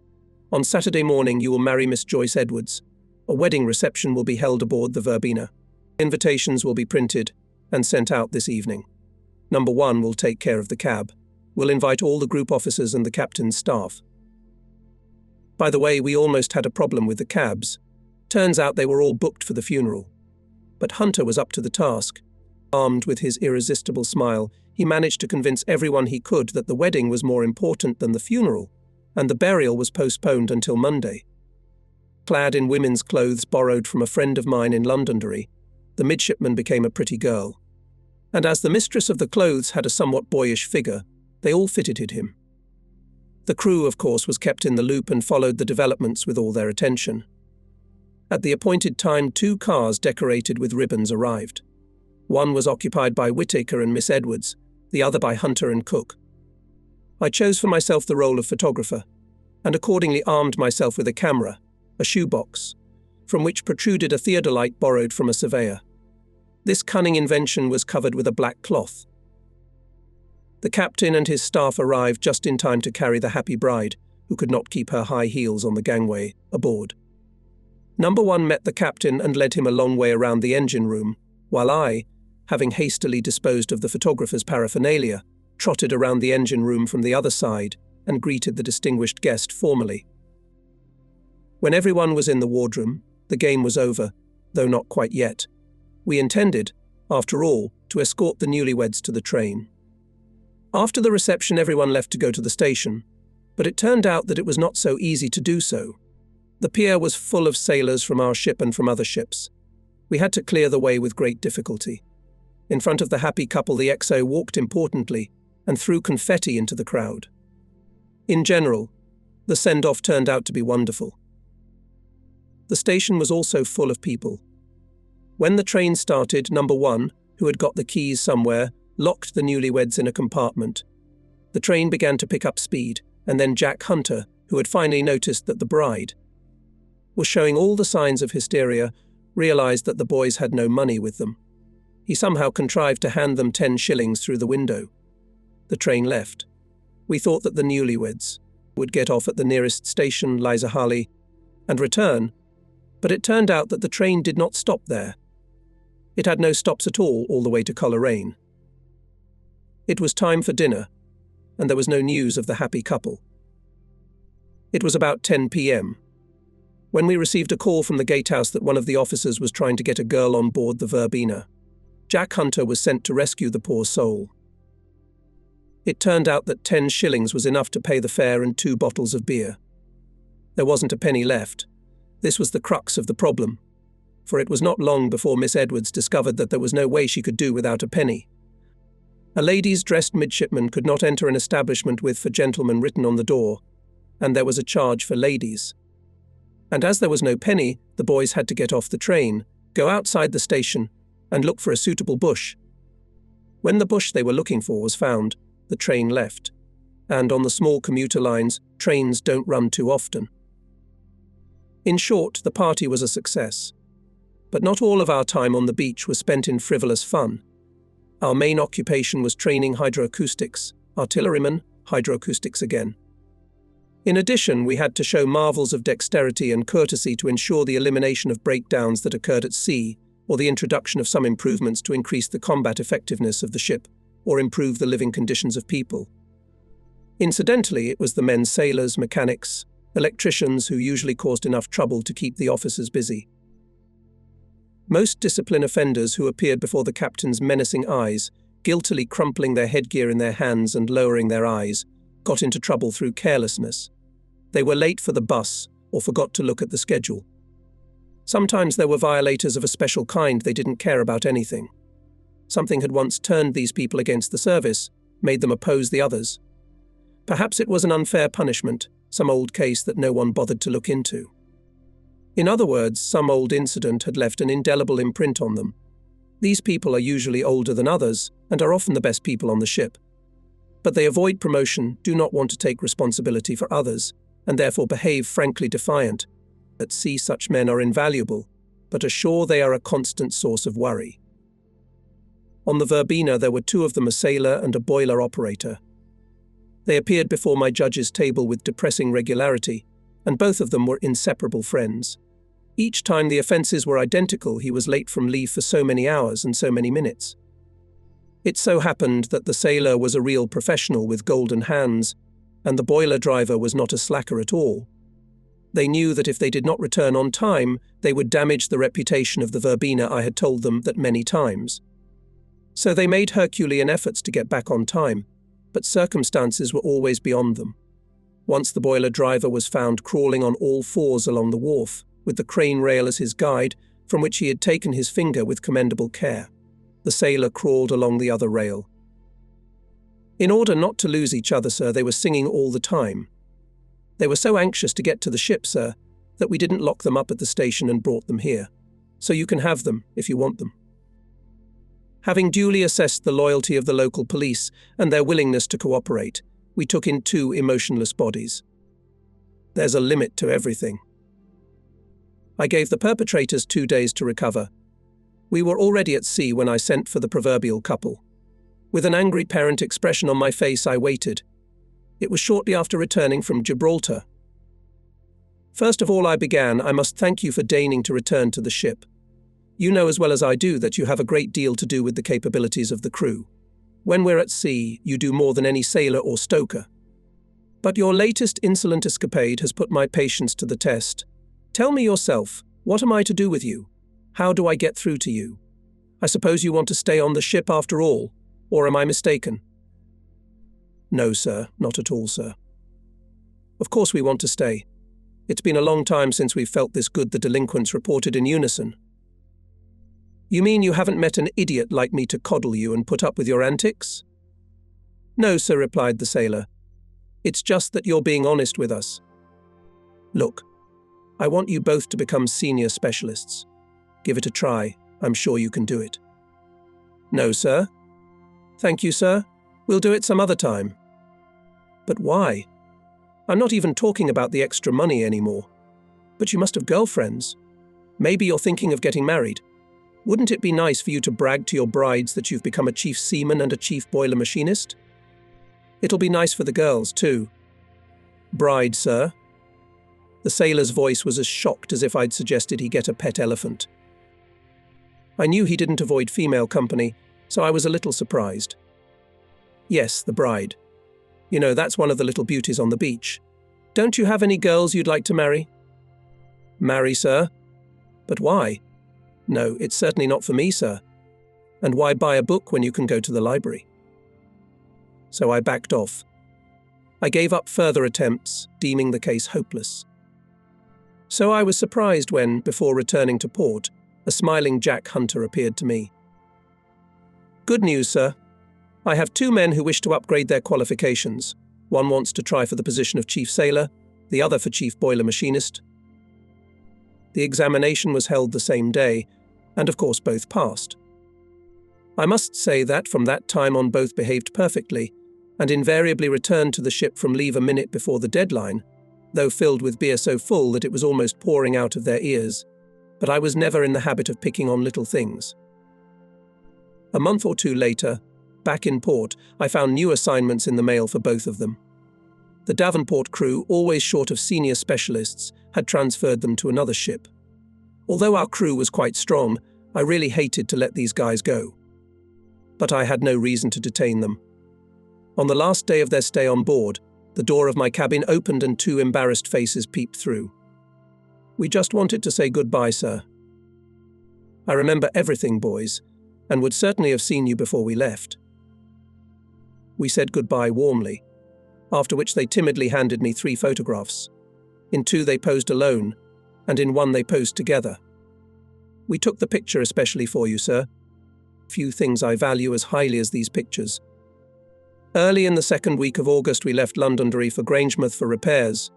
On Saturday morning you will marry Miss Joyce Edwards. A wedding reception will be held aboard the Verbena. Invitations will be printed and sent out this evening. Number 1 will take care of the cab. We'll invite all the group officers and the captain's staff. By the way, we almost had a problem with the cabs. Turns out they were all booked for the funeral. But Hunter was up to the task. Armed with his irresistible smile, he managed to convince everyone he could that the wedding was more important than the funeral, and the burial was postponed until Monday. Clad in women's clothes borrowed from a friend of mine in Londonderry, the midshipman became a pretty girl. And as the mistress of the clothes had a somewhat boyish figure, they all fitted him. The crew, of course, was kept in the loop and followed the developments with all their attention. At the appointed time, 2 cars decorated with ribbons arrived. One was occupied by Whittaker and Miss Edwards, the other by Hunter and Cook. I chose for myself the role of photographer, and accordingly armed myself with a camera, a shoebox, from which protruded a theodolite borrowed from a surveyor. This cunning invention was covered with a black cloth. The captain and his staff arrived just in time to carry the happy bride, who could not keep her high heels on the gangway, aboard. Number 1 met the captain and led him a long way around the engine room, while I, having hastily disposed of the photographer's paraphernalia, trotted around the engine room from the other side and greeted the distinguished guest formally. When everyone was in the wardroom, the game was over, though not quite yet. We intended, after all, to escort the newlyweds to the train. After the reception, everyone left to go to the station, but it turned out that it was not so easy to do so. The pier was full of sailors from our ship and from other ships. We had to clear the way with great difficulty. In front of the happy couple, the XO walked importantly and threw confetti into the crowd. In general, the send-off turned out to be wonderful. The station was also full of people. When the train started, Number 1, who had got the keys somewhere, locked the newlyweds in a compartment. The train began to pick up speed, and then Jack Hunter, who had finally noticed that the bride was showing all the signs of hysteria, realized that the boys had no money with them. He somehow contrived to hand them 10 shillings through the window. The train left. We thought that the newlyweds would get off at the nearest station, Lysahali, and return, but it turned out that the train did not stop there. It had no stops at all the way to Coleraine. It was time for dinner, and there was no news of the happy couple. It was about 10 p.m. when we received a call from the gatehouse that one of the officers was trying to get a girl on board the Verbena. Jack Hunter was sent to rescue the poor soul. It turned out that 10 shillings was enough to pay the fare and 2 bottles of beer. There wasn't a penny left. This was the crux of the problem, for it was not long before Miss Edwards discovered that there was no way she could do without a penny. A ladies' dressed midshipman could not enter an establishment with "for gentlemen" written on the door, and there was a charge for ladies. And as there was no penny, the boys had to get off the train, go outside the station, and look for a suitable bush. When the bush they were looking for was found, the train left, and on the small commuter lines, trains don't run too often. In short, the party was a success. But not all of our time on the beach was spent in frivolous fun. Our main occupation was training hydroacoustics, artillerymen, hydroacoustics again. In addition, we had to show marvels of dexterity and courtesy to ensure the elimination of breakdowns that occurred at sea, or the introduction of some improvements to increase the combat effectiveness of the ship, or improve the living conditions of people. Incidentally, it was the men sailors, mechanics, electricians who usually caused enough trouble to keep the officers busy. Most discipline offenders who appeared before the captain's menacing eyes, guiltily crumpling their headgear in their hands and lowering their eyes, got into trouble through carelessness. They were late for the bus or forgot to look at the schedule. Sometimes there were violators of a special kind. They didn't care about anything. Something had once turned these people against the service, made them oppose the others. Perhaps it was an unfair punishment, some old case that no one bothered to look into. In other words, some old incident had left an indelible imprint on them. These people are usually older than others and are often the best people on the ship. But they avoid promotion, do not want to take responsibility for others, and therefore behave frankly defiant. At sea, such men are invaluable, but ashore they are a constant source of worry. On the Verbena there were 2 of them, a sailor and a boiler operator. They appeared before my judge's table with depressing regularity, and both of them were inseparable friends. Each time the offences were identical, he was late from leave for so many hours and so many minutes. It so happened that the sailor was a real professional with golden hands, and the boiler driver was not a slacker at all. They knew that if they did not return on time, they would damage the reputation of the Verbena. I had told them that many times. So they made Herculean efforts to get back on time, but circumstances were always beyond them. Once the boiler driver was found crawling on all 4s along the wharf, with the crane rail as his guide, from which he had taken his finger with commendable care. The sailor crawled along the other rail. In order not to lose each other, sir, they were singing all the time, They were so anxious to get to the ship, sir, that we didn't lock them up at the station and brought them here. So you can have them if you want them. Having duly assessed the loyalty of the local police and their willingness to cooperate, we took in 2 emotionless bodies. There's a limit to everything. I gave the perpetrators 2 days to recover. We were already at sea when I sent for the proverbial couple. With an angry parent expression on my face, I waited. It was shortly after returning from Gibraltar. First of all, I must thank you for deigning to return to the ship. You know as well as I do that you have a great deal to do with the capabilities of the crew. When we're at sea, you do more than any sailor or stoker. But your latest insolent escapade has put my patience to the test. Tell me yourself, what am I to do with you? How do I get through to you? I suppose you want to stay on the ship after all, or am I mistaken? No, sir, not at all, sir. Of course we want to stay. It's been a long time since we've felt this good the delinquents reported in unison. You mean you haven't met an idiot like me to coddle you and put up with your antics? No, sir, replied the sailor. It's just that you're being honest with us. Look, I want you both to become senior specialists. Give it a try. I'm sure you can do it. No, sir. Thank you, sir. We'll do it some other time. But why? I'm not even talking about the extra money anymore. But you must have girlfriends. Maybe you're thinking of getting married. Wouldn't it be nice for you to brag to your brides that you've become a chief seaman and a chief boiler machinist? It'll be nice for the girls, too. Bride, sir? The sailor's voice was as shocked as if I'd suggested he get a pet elephant. I knew he didn't avoid female company, so I was a little surprised. Yes, the bride. You know, that's one of the little beauties on the beach. Don't you have any girls you'd like to marry? Marry, sir? But why? No, it's certainly not for me, sir. And why buy a book when you can go to the library? So I backed off. I gave up further attempts, deeming the case hopeless. So I was surprised when, before returning to port, a smiling Jack Hunter appeared to me. Good news, sir. I have 2 men who wish to upgrade their qualifications. One wants to try for the position of chief sailor, the other for chief boiler machinist. The examination was held the same day, and of course both passed. I must say that from that time on both behaved perfectly, and invariably returned to the ship from leave a minute before the deadline, though filled with beer so full that it was almost pouring out of their ears. But I was never in the habit of picking on little things. A month or 2 later, back in port, I found new assignments in the mail for both of them. The Davenport crew, always short of senior specialists, had transferred them to another ship. Although our crew was quite strong, I really hated to let these guys go. But I had no reason to detain them. On the last day of their stay on board, the door of my cabin opened and 2 embarrassed faces peeped through. We just wanted to say goodbye, sir. I remember everything, boys, and would certainly have seen you before we left. We said goodbye warmly, after which they timidly handed me 3 photographs. In 2 they posed alone, and in 1 they posed together. We took the picture especially for you, sir. Few things I value as highly as these pictures. Early in the 2nd week of August we left Londonderry for Grangemouth for repairs.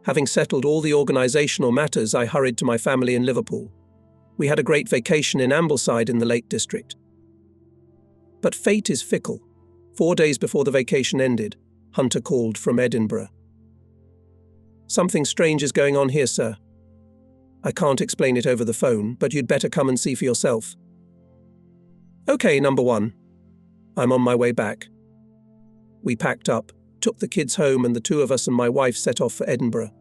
Having settled all the organisational matters, I hurried to my family in Liverpool. We had a great vacation in Ambleside in the Lake District. But fate is fickle. 4 days before the vacation ended, Hunter called from Edinburgh. Something strange is going on here, sir. I can't explain it over the phone, but you'd better come and see for yourself. Okay, number 1. I'm on my way back. We packed up, took the kids home, and the 2 of us and my wife set off for Edinburgh.